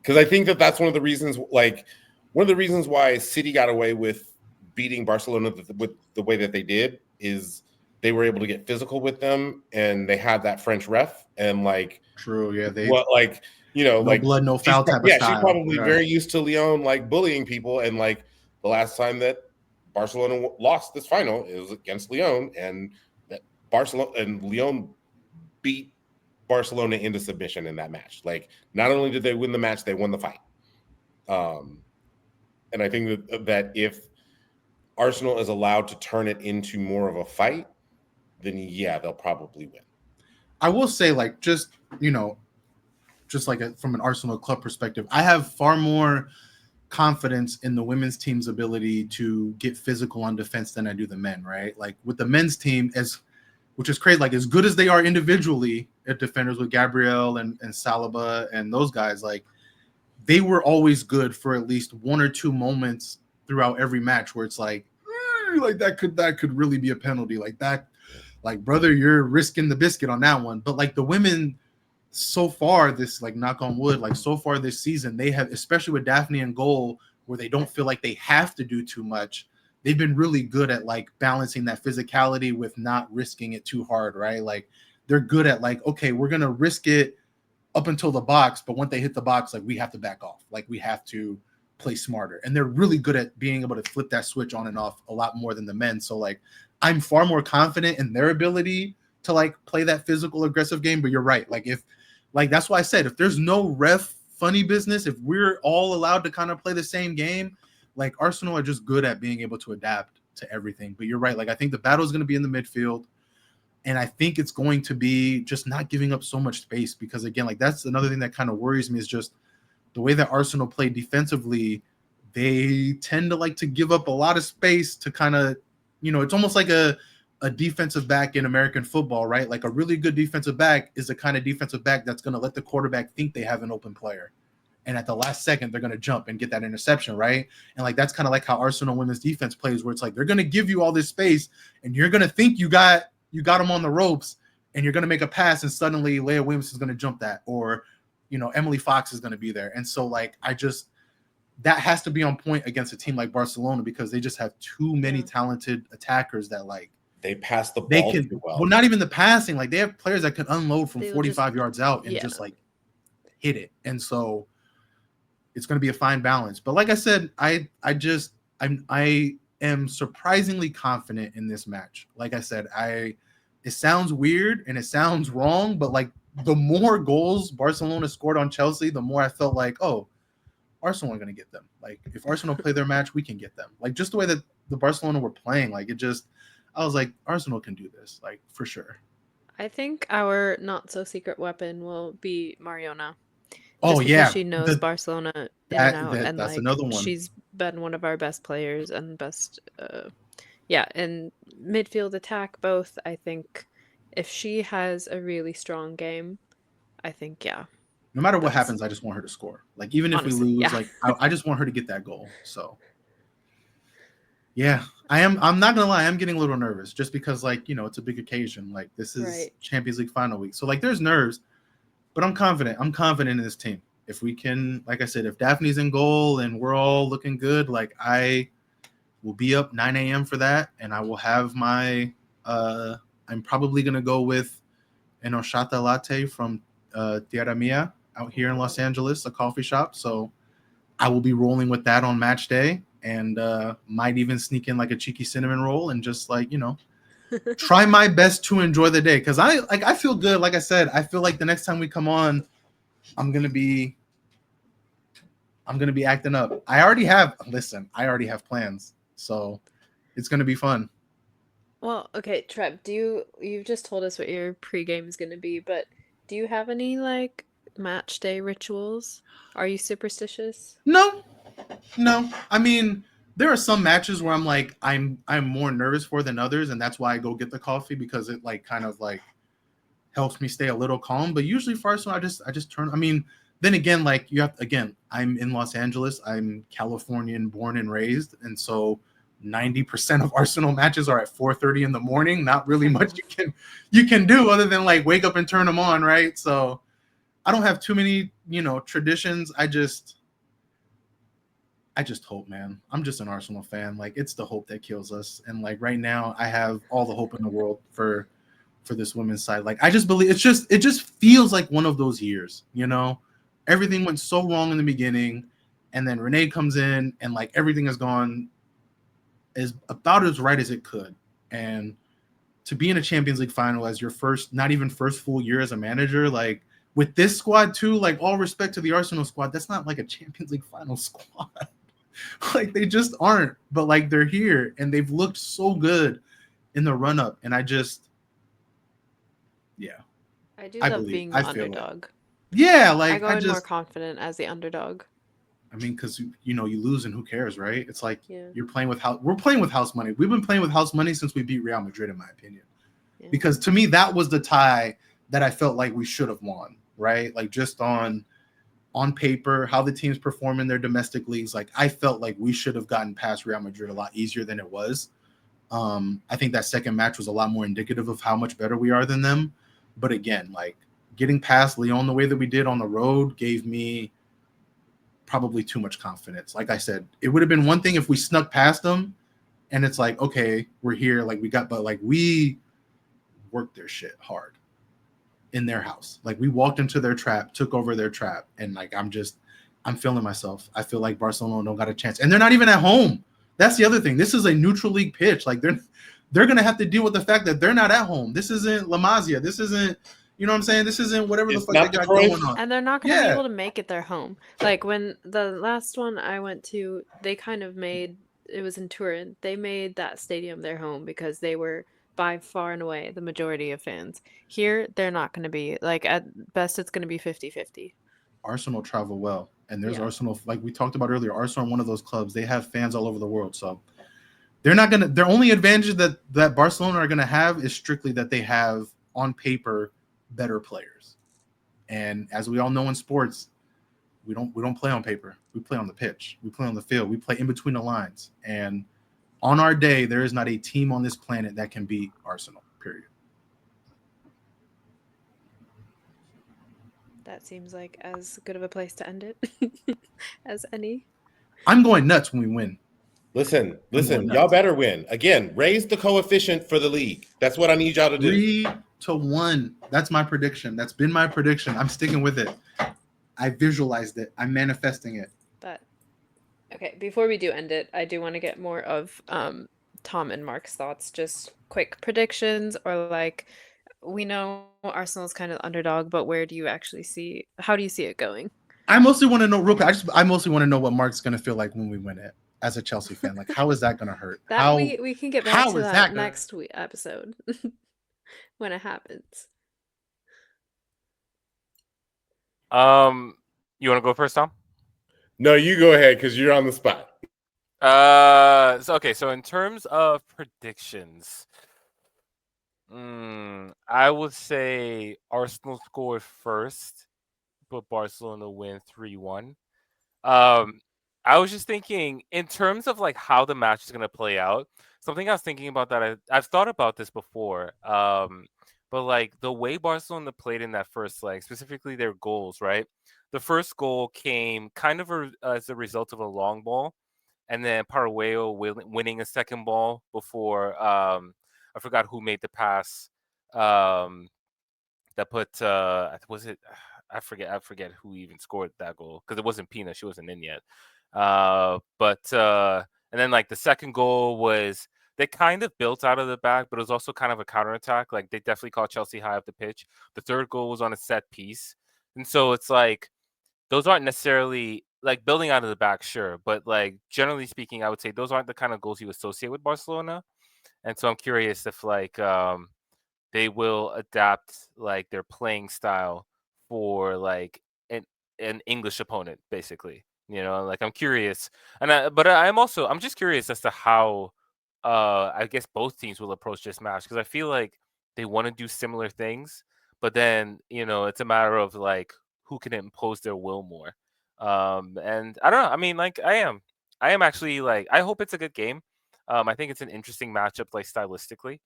because I think that's one of the reasons. Like one of the reasons why City got away with beating Barcelona with the way that they did is they were able to get physical with them, and they had that French ref, and like true, yeah, no blood, no foul type of style. She's probably very used to Lyon like bullying people, and like the last time that Barcelona lost this final, it was against Lyon, and that Barcelona and Lyon beat Barcelona into submission in that match. Like not only did they win the match, they won the fight. And I think that if Arsenal is allowed to turn it into more of a fight, then yeah, they'll probably win. I will say, like, from an Arsenal club perspective, I have far more confidence in the women's team's ability to get physical on defense than I do the men, right? Like with the men's team, which is crazy, like as good as they are individually at defenders with Gabriel and Saliba and those guys, like they were always good for at least one or two moments throughout every match where it's like that could really be a penalty, like that, like brother, you're risking the biscuit on that one. But like the women so far this, like knock on wood, like so far this season, they have, especially with Daphne in goal, where they don't feel like they have to do too much. They've been really good at like balancing that physicality with not risking it too hard, right? Like they're good at like, okay, we're going to risk it up until the box, but once they hit the box, like we have to back off. Like we have to play smarter. And they're really good at being able to flip that switch on and off a lot more than the men. So like I'm far more confident in their ability to like play that physical aggressive game. But you're right. Like if like that's why I said if there's no ref funny business, if we're all allowed to kind of play the same game, like Arsenal are just good at being able to adapt to everything. But you're right. Like I think the battle is going to be in the midfield. And I think it's going to be just not giving up so much space because, again, like that's another thing that kind of worries me is just the way that Arsenal play defensively. They tend to like to give up a lot of space to kind of, you know, it's almost like a defensive back in American football, right? Like a really good defensive back is the kind of defensive back that's going to let the quarterback think they have an open player. And at the last second, they're going to jump and get that interception, right? And like that's kind of like how Arsenal women's defense plays, where it's like they're going to give you all this space and you're going to think you got them on the ropes and you're going to make a pass and suddenly Leah Williams is going to jump that, or, you know, Emily Fox is going to be there. And so like, that has to be on point against a team like Barcelona because they just have too many talented attackers that like, they pass the ball too well. Well, not even the passing. Like they have players that can unload from They'll 45 yards out and just like hit it. And so it's going to be a fine balance. But like I said, I am surprisingly confident in this match. Like I said, it sounds weird and it sounds wrong, but like the more goals Barcelona scored on Chelsea, the more I felt like, oh, Arsenal are going to get them. Like if Arsenal play their match, we can get them. Like just the way that the Barcelona were playing, like I was like, Arsenal can do this, like for sure. I think our not so secret weapon will be Mariona. Oh yeah, she knows Barcelona in and out, and that's like another one. She's been one of our best players and best, and midfield attack both. I think if she has a really strong game, I think no matter what happens, I just want her to score. Like even if honestly, we lose, like I just want her to get that goal. So yeah, I'm not gonna lie, I'm getting a little nervous just because like, you know, it's a big occasion. Like this is Champions League final week, so like there's nerves. But I'm confident. I'm confident in this team. If we can, like I said, if Daphne's in goal and we're all looking good, like I will be up 9 a.m. for that. And I will have my, I'm probably going to go with an horchata latte from Tierra Mia out here in Los Angeles, a coffee shop. So I will be rolling with that on match day and might even sneak in like a cheeky cinnamon roll and just like, you know, try my best to enjoy the day because I feel good. Like I said, I feel like the next time we come on, I'm gonna be acting up. I already have plans, so it's gonna be fun. Well, okay, Trev, you've just told us what your pregame is gonna be, but do you have any like match day rituals? Are you superstitious? No. I mean, there are some matches where I'm like I'm more nervous for than others, and that's why I go get the coffee because it like kind of like helps me stay a little calm. But usually for Arsenal, I just turn. I mean, then again, like I'm in Los Angeles. I'm Californian born and raised, and so 90% of Arsenal matches are at 4:30 in the morning. Not really much you can do other than like wake up and turn them on, right? So I don't have too many, you know, traditions. I just hope, man. I'm just an Arsenal fan. Like it's the hope that kills us. And like right now, I have all the hope in the world for this women's side. Like I just believe it just feels like one of those years, you know. Everything went so wrong in the beginning, and then Renee comes in, and like everything has gone as about as right as it could. And to be in a Champions League final as your not even first full year as a manager, like with this squad too, like all respect to the Arsenal squad, that's not like a Champions League final squad. Like they just aren't, but like they're here and they've looked so good in the run up. And I do love being the underdog. Yeah, like I go in more confident as the underdog. I mean, because you know you lose and who cares, right? It's like we're playing with house money. We've been playing with house money since we beat Real Madrid, in my opinion. Yeah. Because to me, that was the tie that I felt like we should have won, right? Like just on paper, how the teams perform in their domestic leagues, like I felt like we should have gotten past Real Madrid a lot easier than it was. I think that second match was a lot more indicative of how much better we are than them. But again, like getting past Lyon the way that we did on the road gave me probably too much confidence. Like I said, it would have been one thing if we snuck past them and it's like, okay, we're here. Like but like we worked their shit hard in their house. Like we walked into their trap, took over their trap. And like, I'm feeling myself. I feel like Barcelona don't got a chance, and they're not even at home. That's the other thing. This is a neutral league pitch. Like they're going to have to deal with the fact that they're not at home. This isn't La Masia. This isn't, you know what I'm saying? This isn't whatever the fuck they got going on. And they're not going to be able to make it their home. Like when the last one I went to, they kind of made, it was in Turin. They made that stadium their home because they were by far and away the majority of fans. Here, they're not going to be. Like at best, it's going to be 50-50. Arsenal travel well. And there's Arsenal, like we talked about earlier, Arsenal are one of those clubs. They have fans all over the world. So they're not going to, their only advantage that Barcelona are going to have is strictly that they have on paper better players. And as we all know in sports, we don't play on paper. We play on the pitch. We play on the field. We play in between the lines. And on our day, there is not a team on this planet that can beat Arsenal, period. That seems like as good of a place to end it as any. I'm going nuts when we win. Listen, y'all better win. Again, raise the coefficient for the league. That's what I need y'all to do. 3-1. That's my prediction. That's been my prediction. I'm sticking with it. I visualized it. I'm manifesting it. But okay, before we do end it, I do want to get more of Tom and Mark's thoughts. Just quick predictions, or like, we know Arsenal's kind of underdog, but where do you actually see? How do you see it going? I mostly want to know real quick. I mostly want to know what Mark's going to feel like when we win it. As a Chelsea fan, like how is that going to hurt? We can get back to that next week episode when it happens. You want to go first, Tom? No, you go ahead because you're on the spot. So in terms of predictions, I would say Arsenal score first, but Barcelona win 3-1. I was just thinking in terms of like how the match is going to play out. Something I was thinking about that I've thought about this before. But like the way Barcelona played in that first leg, specifically their goals, right? The first goal came kind of as a result of a long ball, and then Paraguayo winning a second ball before I forgot who made the pass that put was it I forget who even scored that goal because it wasn't Pina, she wasn't in yet. But and then like the second goal was they kind of built out of the back, but it was also kind of a counterattack. Like they definitely caught Chelsea high up the pitch. The third goal was on a set piece. And so it's like those aren't necessarily like building out of the back, sure, but like generally speaking, I would say those aren't the kind of goals you associate with Barcelona. And so I'm curious if like they will adapt like their playing style for like an English opponent, basically. You know, like I'm curious, but I'm just curious as to how I guess both teams will approach this match because I feel like they want to do similar things, but then it's a matter of like who can impose their will more. And I don't know. I mean, like I am actually like I hope it's a good game. I think it's an interesting matchup, like stylistically.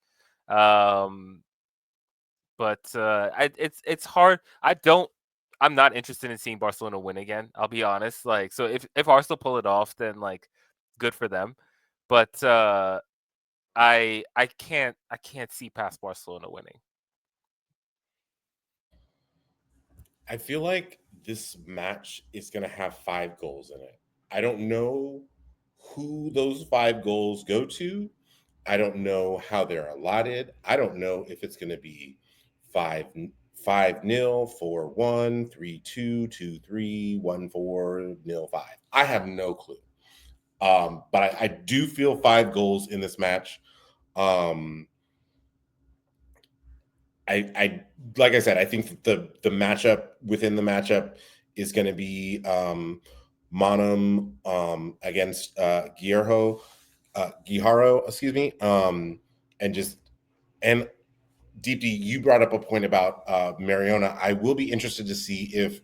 But it's hard. I'm not interested in seeing Barcelona win again. I'll be honest. Like, so if Arsenal pull it off, then like, good for them. But I can't see past Barcelona winning. I feel like this match is going to have 5 goals in it. I don't know who those 5 goals go to. I don't know how they're allotted. I don't know if it's going to be 5-0, 4-1, 3-2, 2-3, 1-4, 0-5. I have no clue. But I do feel 5 goals in this match. I like I said, I think the matchup within the matchup is going to be Monum against Guijarro, excuse me. And Deepti, you brought up a point about Mariona. I will be interested to see if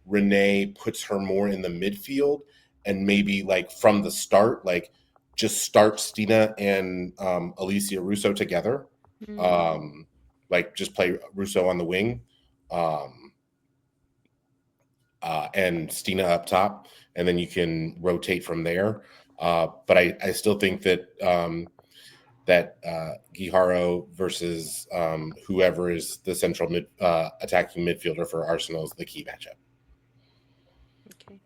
Renee puts her more in the midfield and maybe like from the start, like just start Stina and Alicia Russo together. Like just play Russo on the wing and Stina up top and then you can rotate from there. But I still think that Guijarro versus whoever is the central attacking midfielder for Arsenal is the key matchup. Okay.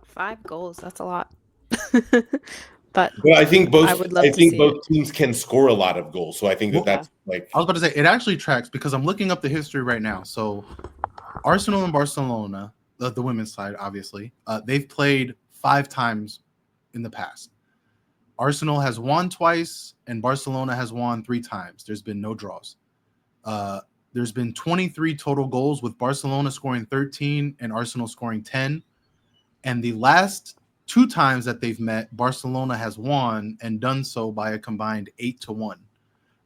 5 goals, that's a lot. But Well, I think both. I would love I to think see both teams can score a lot of goals, so I think Well, that's like. I was about to say it actually tracks because I'm looking up the history right now. So Arsenal and Barcelona, the women's side, obviously, they've played 5 times in the past. Arsenal has won twice, and Barcelona has won 3 times. There's been no draws. There's been 23 total goals, with Barcelona scoring 13 and Arsenal scoring 10. And the last 2 times that they've met, Barcelona has won and done so by a combined 8-1.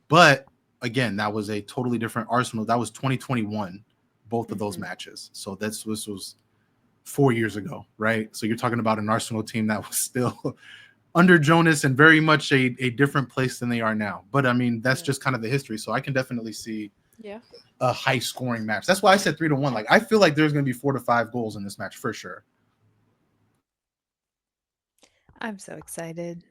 But again, that was a totally different Arsenal. That was 2021, both of those matches. So this was 4 years ago, right? So you're talking about an Arsenal team that was still under Jonas and very much a different place than they are now. But I mean, that's just kind of the history. So I can definitely see a high scoring match. That's why I said 3-1. Like, I feel like there's going to be 4 to 5 goals in this match for sure. I'm so excited.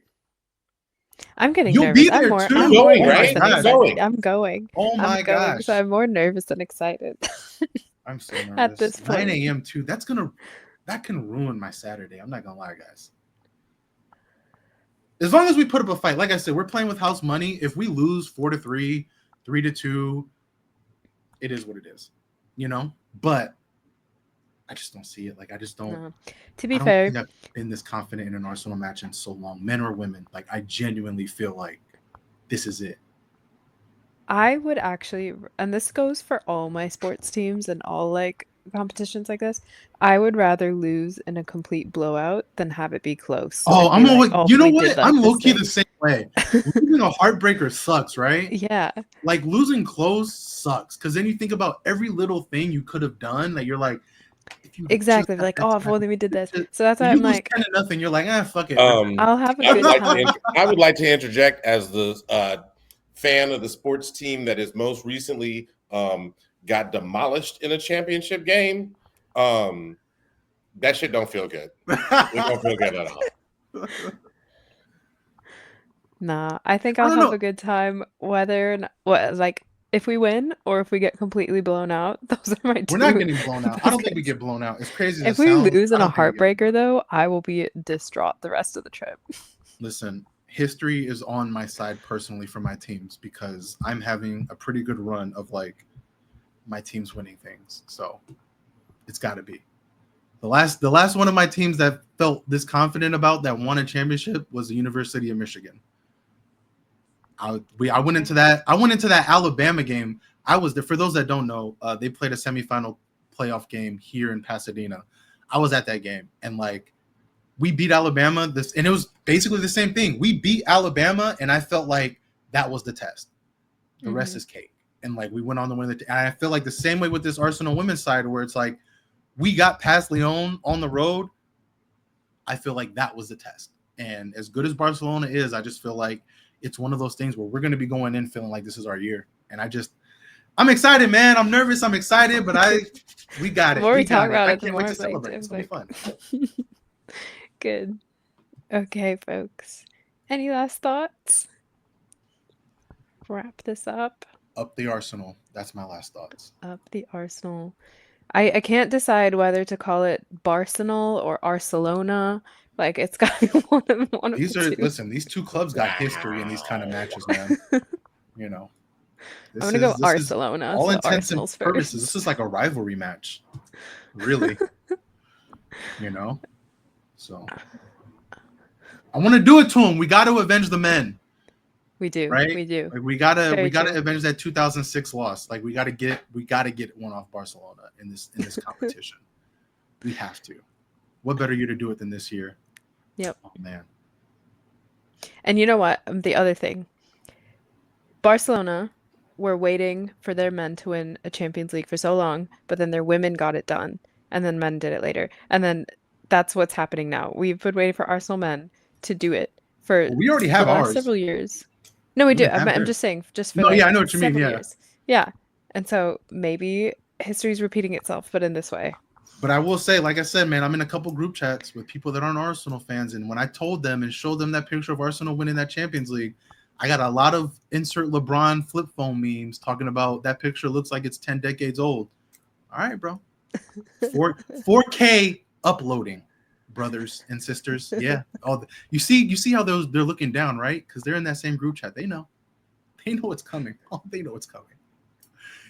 I'm getting You'll nervous. be there too. I'm You're more going, nervous right? than You're excited. going. I'm going. Oh my I'm going, gosh. so I'm more nervous than excited. I'm so nervous. At this 9 point. a.m. too. That can ruin my Saturday. I'm not gonna lie, guys. As long as we put up a fight, like I said, we're playing with house money. If we lose 4-3, 3-2, it is what it is, you know. But I just don't see it. Like, I just don't. No. To be I don't fair, think I've been this confident in an Arsenal match in so long, men or women. Like, I genuinely feel like this is it. I would actually, and this goes for all my sports teams and all like competitions like this, I would rather lose in a complete blowout than have it be close. Oh, and be I'm like, always, you know we what? did like I'm this low key thing. the same way. Losing a heartbreaker sucks, right? Yeah. Like, losing close sucks because then you think about every little thing you could have done that you're like, if you Exactly. just Like, had oh, that if only time, we did this. just- So that's why you I'm lose like, 10-0, you're like, fuck it. I'll have a I good would like time. I would like to interject as the fan of the sports team that is most recently got demolished in a championship game. That shit don't feel good. It don't feel good at all. Nah, I think I I'll don't have know. a good time whether or not, like if we win or if we get completely blown out. Those are my 2. We're not getting blown out. I those don't think we guys. get blown out. As crazy as If it we sounds, lose I in a don't think we get blown heartbreaker, though, I will be distraught the rest of the trip. out. Listen, history is on my side personally for my teams because I'm having a pretty good run of like my teams winning things. So it's got to be. The last one of my teams that felt this confident about that won a championship was the University of Michigan. I went into that Alabama game. I was there. For those that don't know, they played a semifinal playoff game here in Pasadena. I was at that game, and like we beat Alabama. And it was basically the same thing. We beat Alabama, and I felt like that was the test. The rest is cake. And like we went on to win and I feel like the same way with this Arsenal women's side, where it's like we got past Lyon on the road. I feel like that was the test. And as good as Barcelona is, I just feel like it's one of those things where we're going to be going in feeling like this is our year. And I'm excited, man. I'm nervous. I'm excited, but we got it. The more we got talk about I it, the can't wait more to I'm celebrate. like, It's going to be fun. Good. Okay, folks. Any last thoughts? Wrap this up. Up the Arsenal. That's my last thoughts. Up the Arsenal. I can't decide whether to call it Barsenal or Arcelona. Like, it's got to be one of These the 2. listen, these two clubs got history in these kind of matches, man. You know. I'm going to go Arcelona. All So intents and Arsenal's purposes. first. This is like a rivalry match. Really. You know? So I want to do it to him. We got to avenge the men. We do. Right? We do. Like we gotta Very true. avenge that 2006 loss. Like we gotta get one off Barcelona in this competition. We have to. What better year to do it than this year? Yep. Oh man. And you know what? The other thing. Barcelona were waiting for their men to win a Champions League for so long, but then their women got it done, and then men did it later. And then that's what's happening now. We've been waiting for Arsenal men to do it for Well, we already have the last ours. several years. No, we do. have I'm theirs. just saying, just for No, like yeah, I know what you mean, several yeah. years. Yeah. And so maybe history's repeating itself, but in this way. But I will say, like I said, man, I'm in a couple group chats with people that aren't Arsenal fans, and when I told them and showed them that picture of Arsenal winning that Champions League, I got a lot of insert LeBron flip phone memes talking about that picture looks like it's 10 decades old. All right, bro. 4K uploading, brothers and sisters. Yeah. You see how they're looking down, right? Because they're in that same group chat. They know what's coming. Oh, they know what's coming.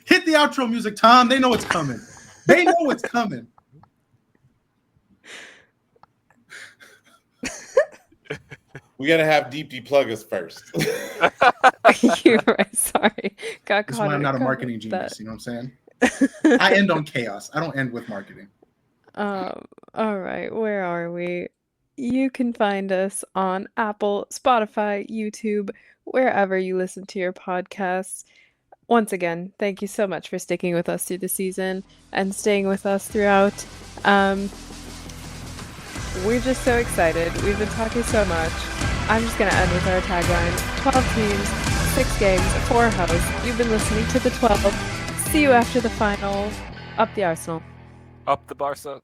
Hit the outro music, Tom. They know what's coming. They know what's coming. We gotta have Deep plug us first. You're right. Sorry. Got That's caught. why I'm not a caught marketing with genius. You know what I'm that. saying? I end on chaos. I don't end with marketing. All right, where are we? You can find us on Apple, Spotify, YouTube, wherever you listen to your podcasts. Once again, thank you so much for sticking with us through the season and staying with us throughout. We're just so excited. We've been talking so much. I'm just going to end with our tagline: 12 teams, 6 games, 4 hosts. You've been listening to the 12. See you after the final. Up the Arsenal. Up the Barca.